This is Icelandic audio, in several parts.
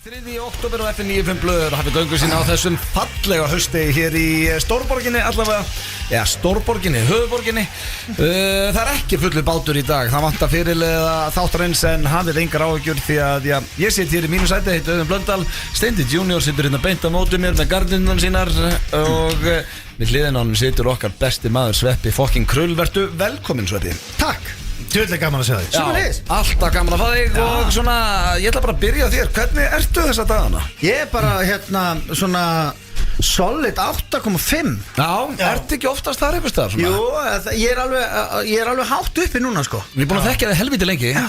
3. október og FN95 blöður hafið göngu sína á þessum fallega hausti hér í Stórborginni allavega, ja Stórborginni, höfuborginni. Það er ekki fullur bátur í dag, það vantar fyrirliða þáttarins en hafið engar áhyggjur því að ég sit hér í mínu sæti, heiti Auðun Blöndal, Steindi Junior situr hérna beint á móti mér með gardinunum sínar og við hliðina á honum situr okkar besti maður Sveppi fucking Krull, vertu velkominn Sveppi. Takk. Tjóðlega gaman að sjá þig. Já, alltaf gaman að fá þig og svona, ég ætla bara að byrja á þér. Hvernig ertu þessa dagana? Ég er bara svona solid 8,5. Já, ertu ekki oftast þar einhvers staðar? Jú, ég er alveg hátt uppi núna sko. Ég er búin að þekkja þig helviti lengi. Já.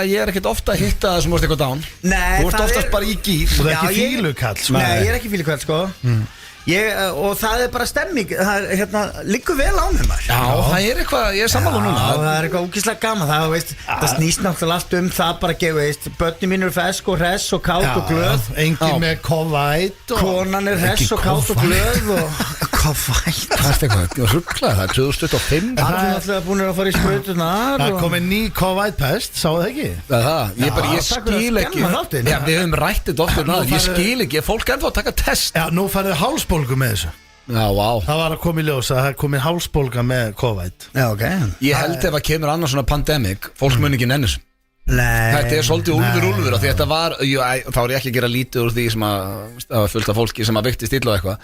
Ég er ekkert ofta að hitta það sem vorst eitthvað dán. Nei, þú ert oftast bara í gír. Þú ert ekki fílukall sko. Nei, ég er ekki fílukall sko. Og það er bara stemming. Það liggur vel á mér maður. Já, það er eitthvað, ég er sammála núna. Já, það er eitthvað ógeðslega gaman. Það snýst náttúrulega allt það bara að börnin mín eru fesk og hress og kátt og glöð. Engin með COVID konan er hress og kátt og glöð COVID. Það er eitthvað rugglega, það er 2025. Það er náttúrulega búin að fara í sprautunar. Það komið ný COVID-pest, sáu það ekki? Ég skil ekki. Við höfum rætt þetta ofta, ég skil ekki, fólk ennþá að taka test. Já, nú farið hálsbólgu með þessu. Já, vá. Það var að koma í ljós að það er komið hálsbólga með COVID. Já, ok. Ég held ef að kemur annars svona pandemic, fólk mun ekki nenni þessu. Nei. Þetta er svolítið úlfur og þetta var, þá er ég ekki að gera lítið úr því sem að fullt af fólki sem að viktist illa og eitthvað.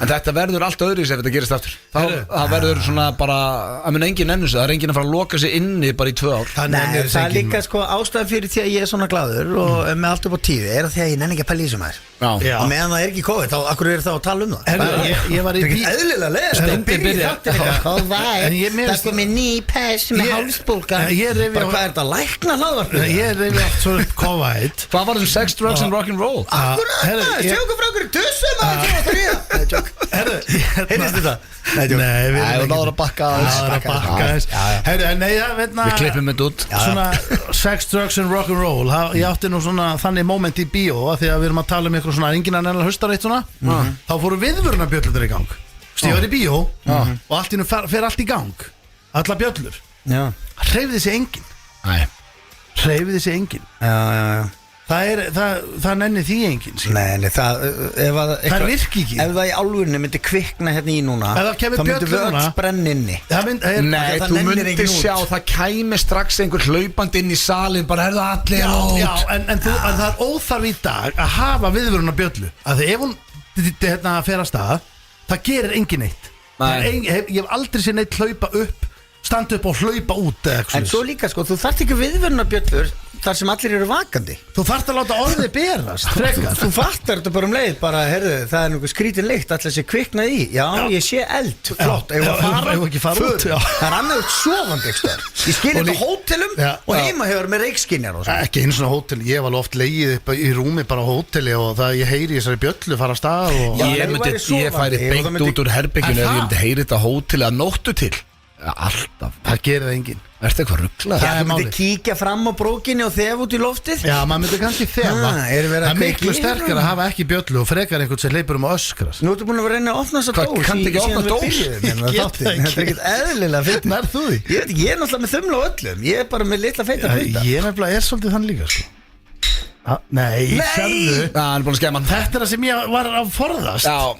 En þetta verður allt öðruvísi ef þetta gerist aftur. Það verður svona bara, að mun enginn nenni þessu, það er enginn að fara að loka sig inni bara í 2 ár. Nei, það er líka sko ástæðan fyrir því að ég er svona glaður og með allt upp á tíu er að því að ég nenni ekki að pæla í þessu maður. Og meðan það er ekki COVID, þá akkur er það að tala um það. Ég var í bíl. Eðlilega leið. Steindi byrja. Það sko með ný pest með hálsbólga. Bara hvað er þetta að lækna hlaðvarpinu? Ég reyfi allt svo upp COVID. Hvað var þetta sex, drugs and rock'n'roll? Akkurat, sjókum frá okkur í tussum að heyrðist þetta? Nei, við náður að bakka Við klippum þetta út. Svona sex, drugs and rock'n'roll. Ég átti nú svona þannig moment í bíó að því að við erum að tala um eitthvað svona enginn að nefnilega hlustar eitt svona. Þá fóru viðvörunarbjöllur í gang. Ég var í bíó og allt í nú fer allt í gang. Alla bjöllur. Hreyfði sig enginn. Nei. Hreyfði sig enginn. Já. Það nenni því enginn. Nei, það virki ekki. Ef það í álfunni myndi kvikna hérna í núna, þá myndi við öll brenna inni. Nei, þú myndi sjá, það kæmi strax einhver hlaupandi inn í salin, bara herðu allir út. Já, en það er óþarf í dag að hafa viðvörunarbjöllu. Af því ef hún fer að stað, það gerir enginn neitt. Ég hef aldrei séð neitt hlaupa upp, standa upp og hlaupa út. En svo líka sko, þú þarft ekki viðvörunarbjöllur þar sem allir eru vakandi. Þú þarft að láta orðið berast frekar. Þú fattar þetta bara leið, bara, heyrðu, það er nokkuð skrítin lykt, allir sé kviknað í. Já, ég sé eld, flott, ef ekki fara út. Það er annað sofandi ekstar. Ég skil þetta á hótelum og heima hefur með reykskynjar og svona. Ekki eins og hótel, ég var oft legið upp í rúmi bara á hóteli og það ég heyri þessari bjöllu fara af stað og ég færi beint út úr herbygginu ef ég myndi heyri þetta á hóteli að nóttu til. Alltaf. Það gerir það enginn. Ertu eitthvað ruglað? Það myndi kíkja fram á brókinni og þefa út í loftið. Já, maður myndi kannski þefa. Það er miklu sterkar að hafa ekki bjöllu og frekar einhvern sem leipur að öskra. Nú ertu búin að vera reyna að opna þessa dós. Kanntu ekki opna dós? Ég get það ekki. Þetta er ekkert eðlilega fyrir. Nær þú því? Ég veit ekki, ég er náttúrulega með þumla á öllum. Ég er bara með litla feita hluta. Ég nefnilega svolítið þann líka sko. Nei, sérðu. Hann er búin að skemma. Þetta er það sem ég var að forðast. Já,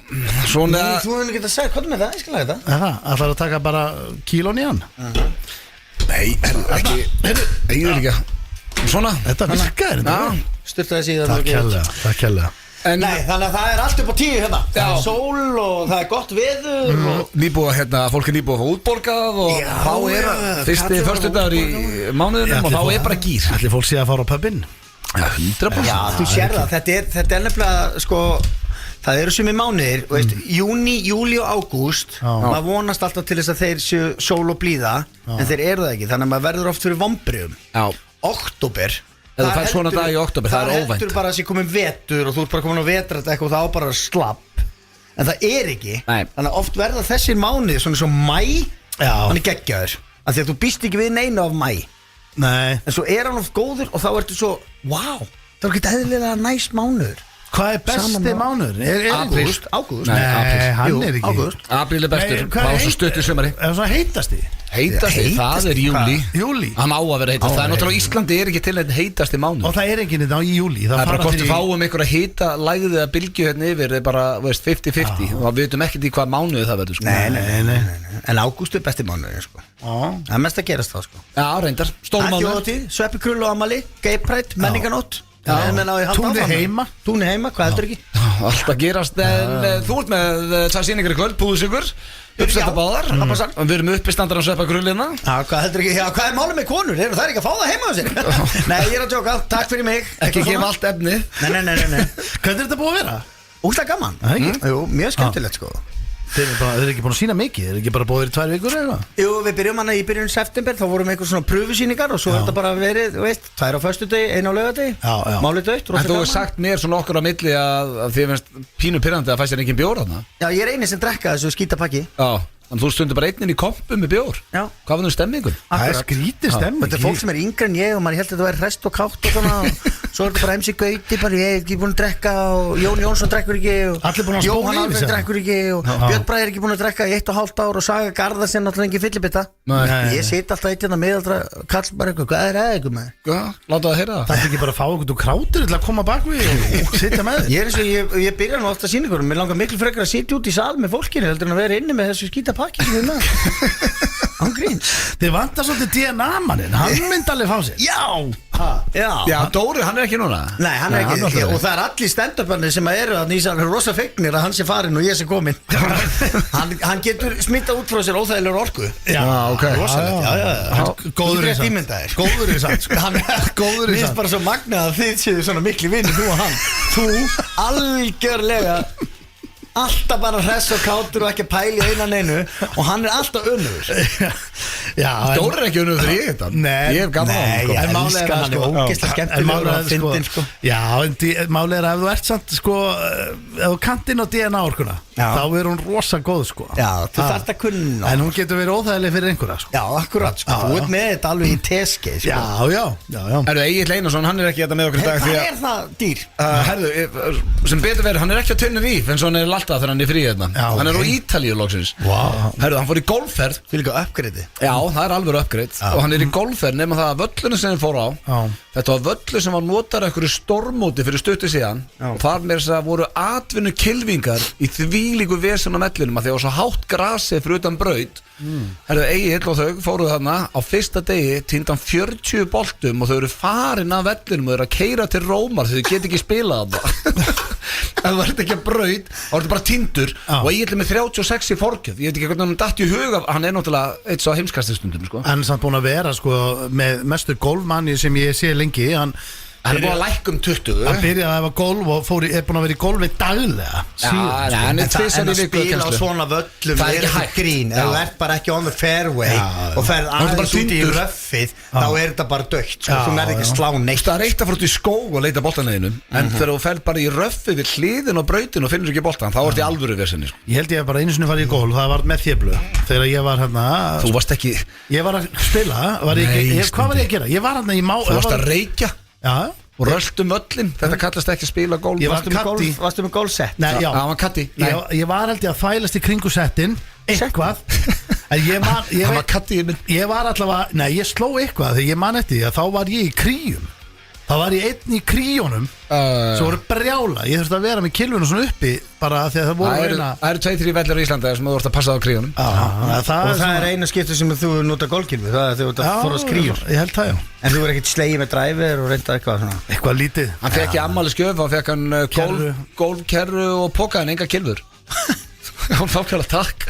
svona. Þú hefur ekki að segja, hvað með það? Ég skal laga þetta. Það ætlar að taka bara kílón í hann. Nei, ekki. Eigið líka. Svona. Þetta virkaði þetta. Sturtaði síðan. Takk kærlega. Nei, þannig að það er allt upp á 10 hérna. Það er sól og það er gott veður Nýbúið, fólk er nýbúið að fá útborgað og þá er fyrsti föstudagur í mánuðinum og þá er bara gýr. Allir fólk sé að fara á pubinn. 100%. Já, þú sér það, þetta er nefnilega sko, það eru sumi mánuðir, júni, júli og ágúst, maður vonast alltaf til þess að þeir séu sól og blíða, en þeir eru það ekki, þannig að maður verður oft fyrir vonbrigðum. Október, það fær svona dag í október, það er óvænt. Það heldur bara að sé komin vetur og þú ert bara komin á vetrætt eitthvað og það á bara slapp, en það er ekki. Þannig að oft verða þessir mánuðir svona svo mæ, hann er geggjaður, af því að þú býst ekki við neina af mæ. Nei. En svo er hann oft góður og þá ertu svo, wow, það er ekki eðlilega næst mánuður. Hvað er besti mánuður? Ágúst. Nei, hann er ekki. Ágúst. Apríl er bestur, þá svo stutt í sumari. Það er svona heitasti. Heitasti, það er júli. Júli. Hann á að vera heitast. Það er náttúrulega Íslandi er ekki til einn heitasti mánuð. Og það er enginn þetta í júli. Það er bara hvort við fáum einhverja hita lægðið að bylgju hérna yfir, það er bara, veist, 50-50 og við veitum ekkert í hvað mánuð það verður, sko. Nei. En ágúst er besti mánuð, sko. Það er mest að gerast það, sko. Já, reyndar, stórmánuð. Sveppi krull og amali, geiprætt, menninganótt. Túni heima, hvað heldur ekki? Alltaf gerast, en þú ert með það sýningar í kvöld, púðusugur, uppsetta báðar, við erum uppistandar á Sveppa krullina. Já, hvað heldur ekki, hvað er málið með konur? Það er ekki að fá það heima á sér. Nei, ég er að tjóka, takk fyrir mig. Ekki gefa allt efni. Nei. Hvernig er þetta búið að vera? Úslega gaman. Jú, mjög skemmtilegt, sko. Þeir eru ekki búin að sína mikið, þeir eru ekki bara búið verið 2 vikur eða? Jú, við byrjum hana í byrjun september, þá vorum við einhver svona pröfusýningar og svo er þetta bara verið, veist, 2 á föstudegi, 1 á laugardegi, málið dögt. En þú hefur sagt mér svona okkur á milli að þið finnst pínu pirrandi að fæst þér engin bjór þarna. Já, ég er eini sem drekka þessu skítapakki. Já, þannig þú stundir bara einnin í kompu með bjór. Já. Hvað var nú stemmingun? Það er skrítið stemming. Þetta er fólk sem er yngri en ég og maður held að þetta væri hrest og kátt og svona svo er þetta bara MC Gauti, bara ég er ekki búin að drekka og Jón Jónsson drekkur ekki og Jóhann Alfred drekkur ekki og Björn Bragi er ekki búin að drekka í 1,5 ár og Saga Garðar sem náttúrulega engin fyllibitta. Ég sit alltaf eitt hérna meðaldra kall bara eitthvað, hvað er það eitthvað með? Já, láta það heyra það. Það er ekki bara að fá einhvern krátur til að koma bak við og sitja með þér. Ég er eins og ég byrja nú ofta sýningur mér langar miklu frekar að sitja út í sal með fólkinu heldur en að vera inni með þessu skýta pakki sem við með. Án gríns. Þið vantar svolítið DNA-mannin, hann myndi alveg fá sér. Já, Dóri, hann er ekki núna. Nei, hann er ekki, og það er allir stand-up-arnir sem eru að nýsa rosa fegnir að hann sé farin og ég sé komin. Hann getur smitta út frá sér óþægilegur orku. Já, ok. Rosalegt, Góður í samt. Góður í samt. Góður í samt. Mér finnst bara svo magnað að þið séu svona mikli vinni, þú og hann. Þú algjörlega alltaf bara hress og kátur og ekki að pæli einan einu og hann er alltaf unnur. Dóri er ekki unnur fyrir ég þetta. Nei, ég hef gaman á hann. Ég elska hann, er ógeðslega skemmtilegur og fyndinn, sko. Já, en málið er að ef þú ert samt, sko, ef þú kannt inn á DNA-orkuna, þá er hún rosa góð, sko. Já, þú þarft að kunna. En hún getur verið óþægileg fyrir einhverja, sko. Já, akkurat, sko. Þú ert með þetta alveg í teskeið, sko. Já. Erðu Egill Einarsson, hann er ekki þetta með okkur í dag. Hvað er það dýr? Herðu, sem betur verið, hann er ekki á Tenerife eins og hann er alltaf þegar hann er frí hérna. Hann er á Ítalíu loksins. Herðu, hann fór í golfferð. Fyrir ekki uppgreiti. Já, það er alveg uppgreit. Og hann er í golfferð nema það að völlunum sem hann fór á. Þetta var völlu sem var notar einhverju stormóti fyrir stuttu síðan. Og þar með þess að voru atvinnu kylfingar í þvílíku vesen á mellinum að því að það var svo hátt grasið fyrir utan braut. Herðu, Egill og þau fóruð þarna á fyrsta degi týndan 40 boltum og þau eru farin af vellinum og þau eru að keyra til Rómar því þau get ekki spilað þarna. Ef þú ert ekki að braut þá er þetta bara týndur og Egill er með 36 í forgjöf. Ég veit ekki hvernig hann datt í huga, hann er náttúrulega eitt svo heimskastistundum, sko. Hann er samt búin að vera, sko, með mestu golfmanni sem ég sé lengi. Hann er búin að lækka 20. Hann byrjaði að hefa golf og er búin að vera í golfi daglega. Hann er tvisar í viku að spila á svona völlum það er ekki hægt grín. Ef þú ert bara ekki on the fairway og ferð aðeins út í röffið þá er þetta bara dögt, sko. Þú verður ekki að slá neitt. Það er eitt að fara út í skóg og leita boltanleginum en þegar þú ferð bara í röffið við hliðin og brautin og finnur ekki boltan þá ert í alvöru vesenni, sko. Ég held ég bara einu sinni farið í golf, það var með þéblu þegar ég var hérna. Þú varst ekki. Ég var að spila, hvað var ég að gera? Ég var hérna í Þú varst að reykja. Já. Og röltum öllin, þetta kallast ekki að spila golf. Varstu með golfsett? Nei, já, hann var katti. Ég var held ég að þvælast í kringu settin eitthvað. Ég var katti í minn. Ég var allavega, nei, ég sló eitthvað þegar ég man eftir því að þá var ég í kríum. Það var ég einn í kríunum svo voru brjála, ég þurfti að vera með kilvinu svona uppi bara því að það voru Það eru 2-3 vellir í Íslanda sem þú vart að passa á kríunum. Og það er einu skiptu sem þú nota golfkilvi, það er þegar þú ert að forðast kríur. Ég held það, já. En þú er ekkert slegið með dræfir og reynda eitthvað svona? Eitthvað lítið. Hann fekk í ammælisgjöf, hann fekk hann golfkerru og pokaði en enga kilfur. Hún fákjala takk.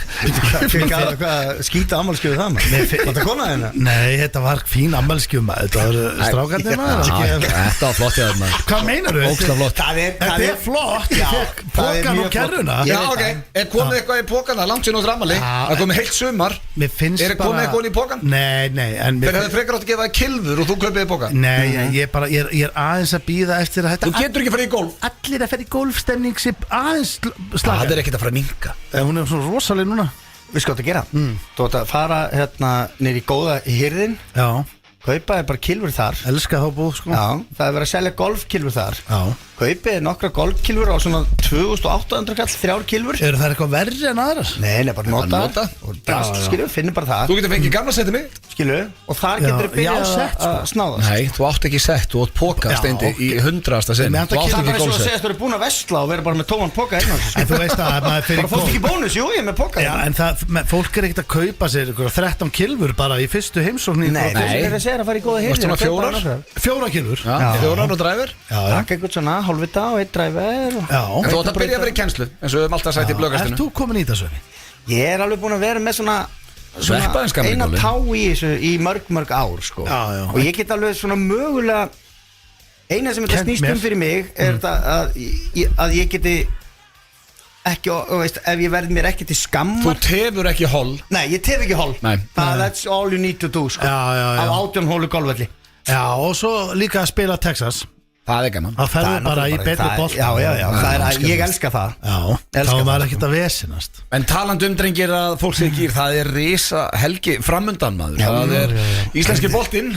Skýta ammælskjöfu það, maður? Þetta konaði hérna? Nei, þetta var fín ammælskjöf, maður. Þetta var strákarnir, maður. Þetta var flott, ég veit. Hvað meinar þú? Ókslega flott. Þetta er flott. Ég fekk pokan og kerruna. Já, ok. Er komið eitthvað í pokana langt sín út rammali? Það komið heilt sumar. Er komið eitthvað í pokan? Nei. Þeir hefði frekar átt að gefa það kilfur og þú kaupið í pokan? Nei, ég er aðeins að bíða eftir að þetta. Þú getur ekki að fara í golf. Allir að fara í golfstemning sem aðeins slaka. Það er ekkert að fara að minnka. Hún er svona rosaleg núna. Við sko að gera. Þú ætti að fara hérna nýr í góða hirðin. Já. Kaupa er bara kilfur þar. Elska þá búð sko. Já, það er verið að selja golfkilfur þar. Já. Kaupið nokkra golfkilfur á svona 2800 kall, 3 kilfur. Eru það eitthvað verri en aðrar? Nei, bara nota. nota. Og drast, skilju, finnir bara það. Þú getur fengið gamla setið mig. Skilju, og þar getur þið byrjað sett, sko. að snáðast. Nei, þú átt ekki sett, þú átt póka steindi í 100. sinn. Nei, Þú átt Það ekki er svo að gólsett. segja að þú eru búin að vesla og vera bara með tóman póka hérna. En þú veist að maður fyrir Bara fórst ekki bónus, jú, ég er með póka. Já, en fólk er ekkert að kaupa sér 13 kilfur bara í fyrstu heimsókn. Nei, Nei. það er að segja að fara í góða Varstu hirðir. svona 4? 4 kilfur. Já, 4 og dræfur. Takk eitthvað svona, hálfvita og 1 dræver. Já. En þú átt að byrja að vera í kennslu, eins og við höfum alltaf sagt í Ert blöggastinu. þú komin í þessu? Ég er alveg búin að vera með svona Sveppaðins gamli eina góli. tá í þessu í mörg ár sko. Já. Og ég get alveg svona mögulega eina sem þetta Kennt snýst mér. fyrir mig er þetta að ég geti ekki, og veist, ef ég verð mér ekki til Þú skammar. tefur ekki holl. Nei, ég tef ekki hol. Nei. That's all you need to do sko. Já. Á 18 hólu golfvelli. Já, og svo líka að spila Texas. Það er gaman. Það ferður bara í betri bolt. Já, ég elska það. Já, Elska þá var það, ekkert að vesinast. En talandi drengir að fólk sé ekki það er risa helgi framundan maður. Já, Það er já. íslenski boltinn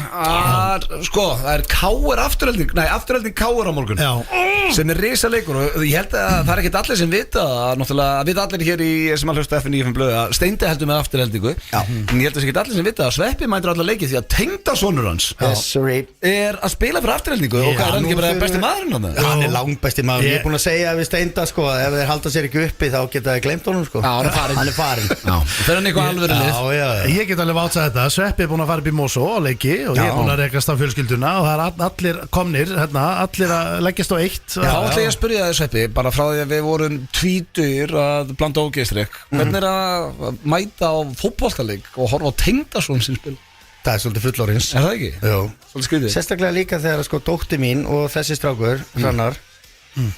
sko, það er káir afturhelding. Nei, afturhelding káir á morgun. Já. Sem er risa leikur og ég held að það er ekkert allir sem vita að náttúrulega, að vita allir hér í sem að hlusta F95 blöðu að Steindi heldur með afturheldingu. En ég held að það sé ekki allir sem vita að Sveppi mætir allar leikið því að tengdasonur hans Yes, sorry. er að spila fyrir afturheldingu og hvað er hann ekki bara besti maðurinn á það? Hann er langbesti maður. Ég Ég- er búin að segja að við Steinda sko, ef þeir halda sér ekki uppi þá geta þeir gleymt honum sko. Já, hann er farinn. Hann er farinn. Já, fyrir hann eitthvað alvöru lið. Já. Ég get alveg vátsað þetta, Sveppi er búin að fara upp í Mosó á leiki og ég er Já. búin að rekast á fjölskylduna og það er allir komnir, allir að leggjast á eitt. Þá ætla ég að spyrja þig Sveppi, bara frá því að við vorum tvítugir að blanda ógeðstrik. Hvernig er að mæta á fótboltaleik og horfa á tengdasón sem spil? Það er svolítið fullorins. Er það ekki? Jú. Svolítið skrítið. Sérstaklega líka þegar sko dóttir mín og þessi strákur, Hrannar,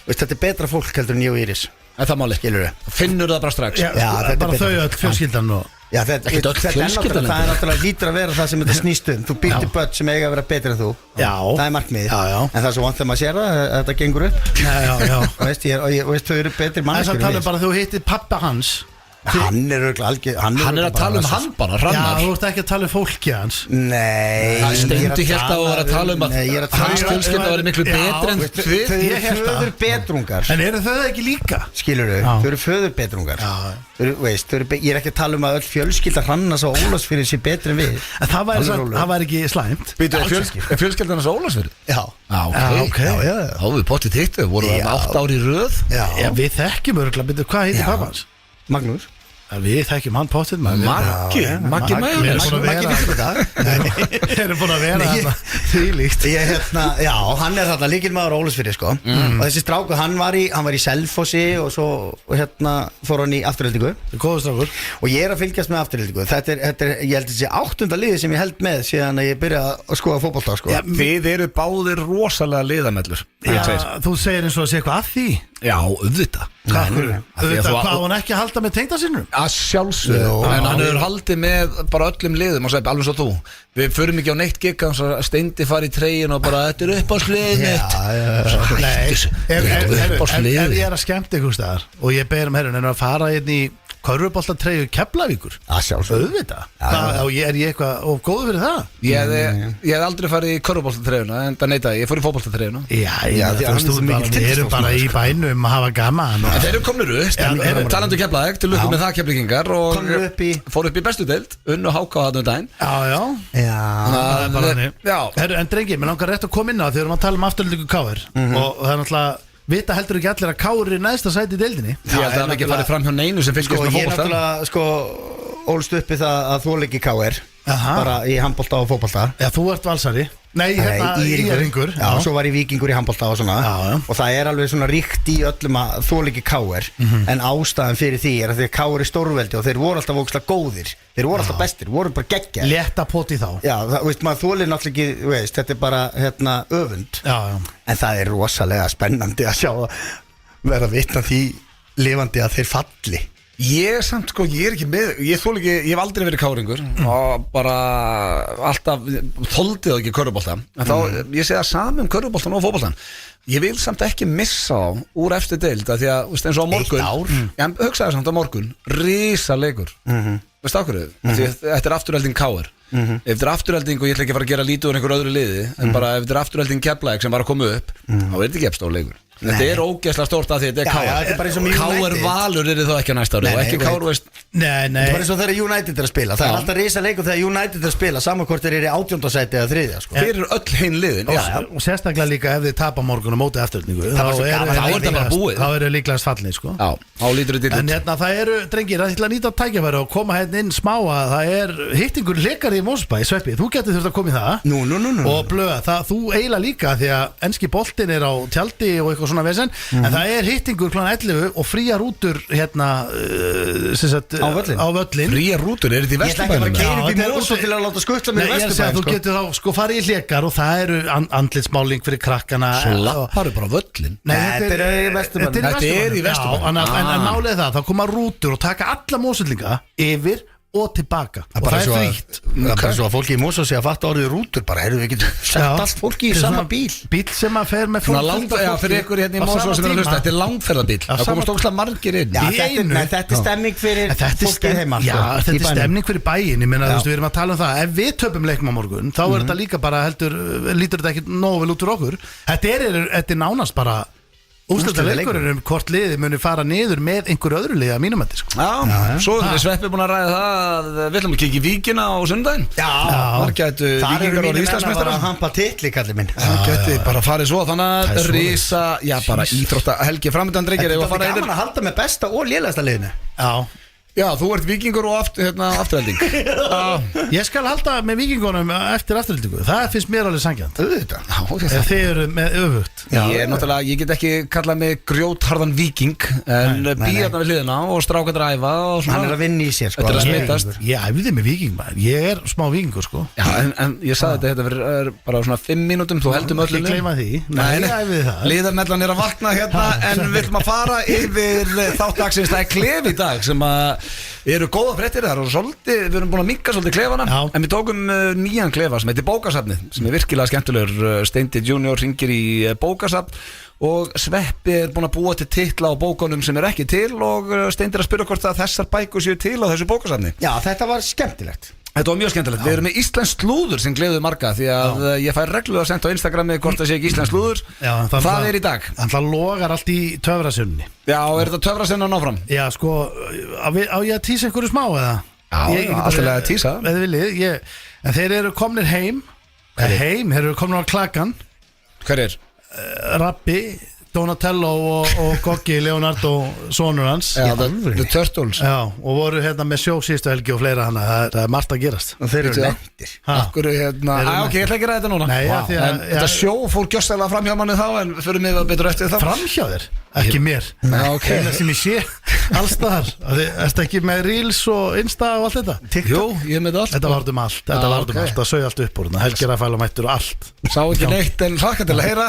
veist, þetta er betra fólk heldur en ég og Íris. Er það máli? Skilur þau? Finnur það bara strax? Já, þetta er bara betra. þau öll fjölskyldan og Já, þetta Ekkert öll þetta er fjölskyldan náttúrulega, það er náttúrulega lítur að vera það sem þetta snýst um. Þú býttir börn sem eiga að vera betri en þú. Já. Það er markmiðið. Já. En það er svo vant þegar maður sér það, að þetta gengur upp. Já. Veist, veist, þau eru betri Það er svo manneskjur að en tala um við. bara að þú hittir pappa hans. Hann er örugglega algjör. Hann er að tala um hann bara, Já, Hrannar. þú ert ekki að tala um fólki hans. Nei. Það Steindi hélt að þú var að tala um að Nei, ég er að tala hans fjölskylda væri miklu Já, betri en Þau þið. eru Ég hélt það. föður betrungar. En eru þau það ekki líka? Skilur þau? Já. Þau eru föður betrungar. Já. Ég er ekki að tala um að öll fjölskylda Hrannars og Ólafs fyrir sér betri en við. En það Alveg rólegur. væri ekki slæmt. Býtu, Alls ekki. er fjölskyldan hans Ólafsfjörð? Já. Ok. Já. Þá við potið hittu, voru það Já. 8 ári í röð. Já, við þekkjum örgulega, byrju, hvað heitir Já. pappa hans? Magnús. Við þekkjum hann potið maður. Maggi Maggi Majónes. er búin að Maggi vera- vissi þetta. Við erum búin að vera Nei, þarna þvílíkt. Já, hann er þarna líkilmaður á Ólafsfirði sko. Og þessi stráku, hann var í Selfossi og svo fór hann í afturhaldingu. Góður strákur. Og ég er að fylgjast með afturhaldingu. Þetta er, ég held þessi 8. liði sem ég held með síðan að ég byrja að skoða fótbolta sko. Já, Þið eru báðir rosalega liðamellur. Já, þú segir eins og að segja eitthvað að því. Já, auðvitað. Hvað nei, nei. Auðvitað, hvað á hann ekki að halda með tengdasinnum? Að sjálfsögðu, en hann hefur haldið með bara öllum liðum og sagði alveg svo þú. Við förum ekki á neitt gigg hans að Steindi fari í treyjun og bara þetta er upp á sliðið mitt. Nei, Upp á ef sliðið. ég er að skemmta ykkur staðar og ég beður herrun en að fara inn í körfuboltatreyju Keflavíkur, Að sjálfsögðu. auðvitað. Er ég eitthvað of góður fyrir það? Ég hef aldrei farið í körfuboltatreyjuna en það neitaði, ég fór í fótboltatreyjuna. Já, því að hann er svo mikill við erum bara í tindastólsmaður, bænum að hafa gaman En og þeir eru komnir upp, Já, talandu Keflavík til lukku með það Keflvíkingar og Komnir upp í- fór upp í bestu deild, unnu háká þarna daginn. Já, Já. það er bara þannig. Já, Herru, en drengi, mér langar rétt að koma inn á því við erum að tala um afturlíku káir og það er náttúrulega, vita heldur ekki allir að káir er neðsta sæti í deildinni. ég held að það hafi ekki farið fram hjá neinu sem fylgist með Ég er fótbolta. náttúrulega ólst uppi það að þú leiki KR Aha. bara í handbolta og fótbolta. Já, þú ert valsari. Nei, hérna, Íringur. Já, svo var ég víkingur í handbolta og svona. Já. Og það er alveg svona ríkt í öllum að þú leiki KR. En ástæðan fyrir því er að því að KR er stórveldi og þeir voru alltaf ógeðslega góðir. Þeir voru alltaf bestir, voru bara geggja. Létta poti þá. Já, það, veist, maður þólir náttúrulega ekki, veist, þetta er bara öfund. Já. En það er rosalega spennandi að sjá að vera vitna því lifandi að þeir falli. Ég samt sko, ég ekki með Ég þól ekki, ég hef aldrei verið káringur Og bara alltaf þoldi það ekki körfubolta En þá, ég segi það sami körfuboltan og fótboltan Ég vil samt ekki missa á úr eftir deild Því að, veist, eins og á morgun Ég hugsaði samt á morgun, risa leikur Veist ákveðu, því þetta er afturhelding K.R. Ef þetta er afturhelding og ég ætla ekki að fara að gera lítið úr einhver öðru liði En bara ef þetta er afturhelding Keflavík sem var að koma upp Þá er þetta ekki eftir stór leikur Þetta er ógeðslega stórt að því þetta er K.R. K.R. Valur er það ekki á næsta ári Og ekki K.R. veist Nei Það er bara eins og þegar United er að spila Það er alltaf risa leikur þegar United er að spila Saman hvort þeir eru í 18. sæti eða 3. sko. Þeir eru öll hinn liðin Og sérstaklega líka ef þið tapa morgun og móti afturhaldningu Þá eru líklegast fallni sko. Já, þá lítur þetta En hérna það eru, drengir, það ætla að nýta tækifæri og koma hérna inn smá að það er hittingur lekari í Mosbæ, Sveppi, þú getur þurft að koma í það Nú. Og Blöð, þú eiginlega líka því að enski boltinn er á tjaldi og eitthvað svona vesen En það er hittingur kl. 11 og fríar rútur hérna á völlin Fríar rútur, er þetta í Vesturbænum? Ég ætla ekki bara að keyra upp í Mosó til að láta skuttla mér í Nei, ég segi að þú getur þá sko farið í lekar og það eru andlitsmáling fyrir krakkana Svo lapparu bara á völlin Nei, Þetta er í Vesturbænum Þetta er í Vesturbænum En málið er það koma rútur og taka alla Mosfellinga yfir og tilbaka og það er frítt Það er bara svo að fólki í Mosó sé að fatta orðið rútur bara, við getum sett allt fólki í sama bíl sem að fer með fólk fyrir ykkur hérna í Mosó sem er að hlusta, þetta er langferðabíl það komast óslega margir inn Þetta er stemning fyrir fólki heima Já, þetta er stemning fyrir bæin ég meina, við erum að tala um það, ef við töpum leikum á morgun þá er þetta líka bara heldur lítur þetta ekki nógu vel út úr okkur þetta er nánast bara úrslitaleikurinn hvort liði muni fara niður með einhverju öðru liði að mínum að sko. Já, svo er Sveppi búin að ræða það að við ætlum að kikið Víkina á sundaginn þar gætu Víkingar og Íslandsmeistara að hampa titli kallið minn það gæti bara farið svo þannig að risa, já bara íþrótta helgi framöndan drengir Þetta er gaman að halda með besta og lélegasta liðinu Já, þú ert Víkingur og afturhelding Ég skal halda með Víkingunum eftir afturheldingu það finnst mér alveg sangjant Þið eru með öfugt Ég get ekki kallað mig grjótharðan Víking en býja þarna við hliðina og stráka dræfa Hann er að vinna í sér Þetta er að smittast Ég æfði með Víking ég er smá Víkingur sko Já, en ég sagði þetta verður bara svona 5 mínútum þú heldum öllu Ég gleyma því Nei, ég æfði það Liðarmellan er að vakna hérna en við ætlum að fara yfir þáttaksins það er klef í dag sem að eru góða fréttir þar og svolítið, við erum búin að minka svolítið klefana en við tókum nýjan klefa sem heitir Bókasafnið sem er virkilega skemmtilegur Steindi Junior ringir í Bókasafn og Sveppi er búin að búa til titla á bókunum sem er ekki til og Steindi er að spyrja hvort að þessar bækur séu til á þessu Bókasafni Já, þetta var skemmtilegt Þetta var mjög skemmtilegt, við erum með Íslensk slúður sem gleður marga því að ég fæ reglulega sendt á Instagrami hvort það sé ekki Íslensk slúður Það er í dag Það logar allt í töfrasunni Já, er þetta töfrasunnan áfram? Já, sko, á ég að tísa einhverju smá eða? Já, alltaf að tísa Eða viljið, en þeir eru komnir heim þeir eru komnir á klakan Hver er? Rappi Donatello og Goggi Leonardo sonur hans The Turtles og voru hérna með sjó síðustu helgi og fleira hana það er margt að gerast Þeir eru lendir Akkur hérna Ok, ég ætla ekki að ræða þetta núna Nei, en þetta sjó fór gjössalega fram hjá manni þá en fyrir mig var betur eftir það Fram hjá þér? Ekki mér Eina sem ég sé allstaðar Erstu ekki með Reels og Insta og allt þetta? Jú, ég með allt Þetta varðum allt Það sögði allt upp úr Helgi Rafæla mættur og allt Sá ekki neitt en hlakka til að heyra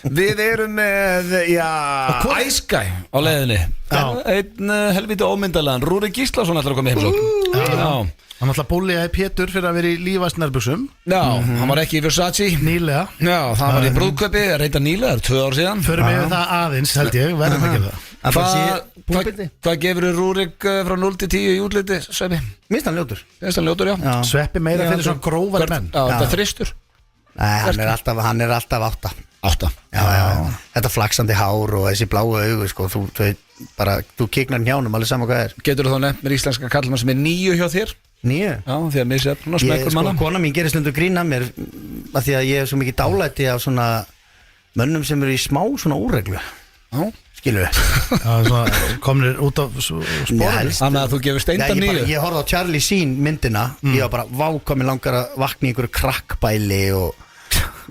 Við erum með Æskæ á leiðinni Einn helviti ómyndalegan Rúri Gíslason ætlar að koma í heimsókn Hann ætla að búliði Pétur fyrir að vera í lífastnærbuxum Já, hann var ekki í Versace Nýlega Já, það var í brúðkaupi, reynda nýlega, það er 2 ár síðan Förum við það aðeins, held ég, verðum að gera það Hvað gefur Rúrik frá 0 til 10 í útliti, Sveppi? Minnst hann ljótur Sveppi meira fyrir svona grófari menn Já, þetta þristur Nei, hann er alltaf 8 Þetta flaksandi hár og þessi bláu augu sko, þú kiknar njánum alveg saman hvað er Getur þú þá nefnt mér íslenska kallmann sem er 9 hjá þér? 9? Já, því að mér sé að smekkur manna Kona mín gerir stundu grín að mér að því að ég er svo mikið dálæti af svona mönnum sem eru í smá svona úrreglu Skilu Komnir út af spórum Þannig að þú gefur Steinda 9 Ég horfði á Charlie Sheen myndina Ég var bara vákomin langar að vakna í einhverju krakkbæli og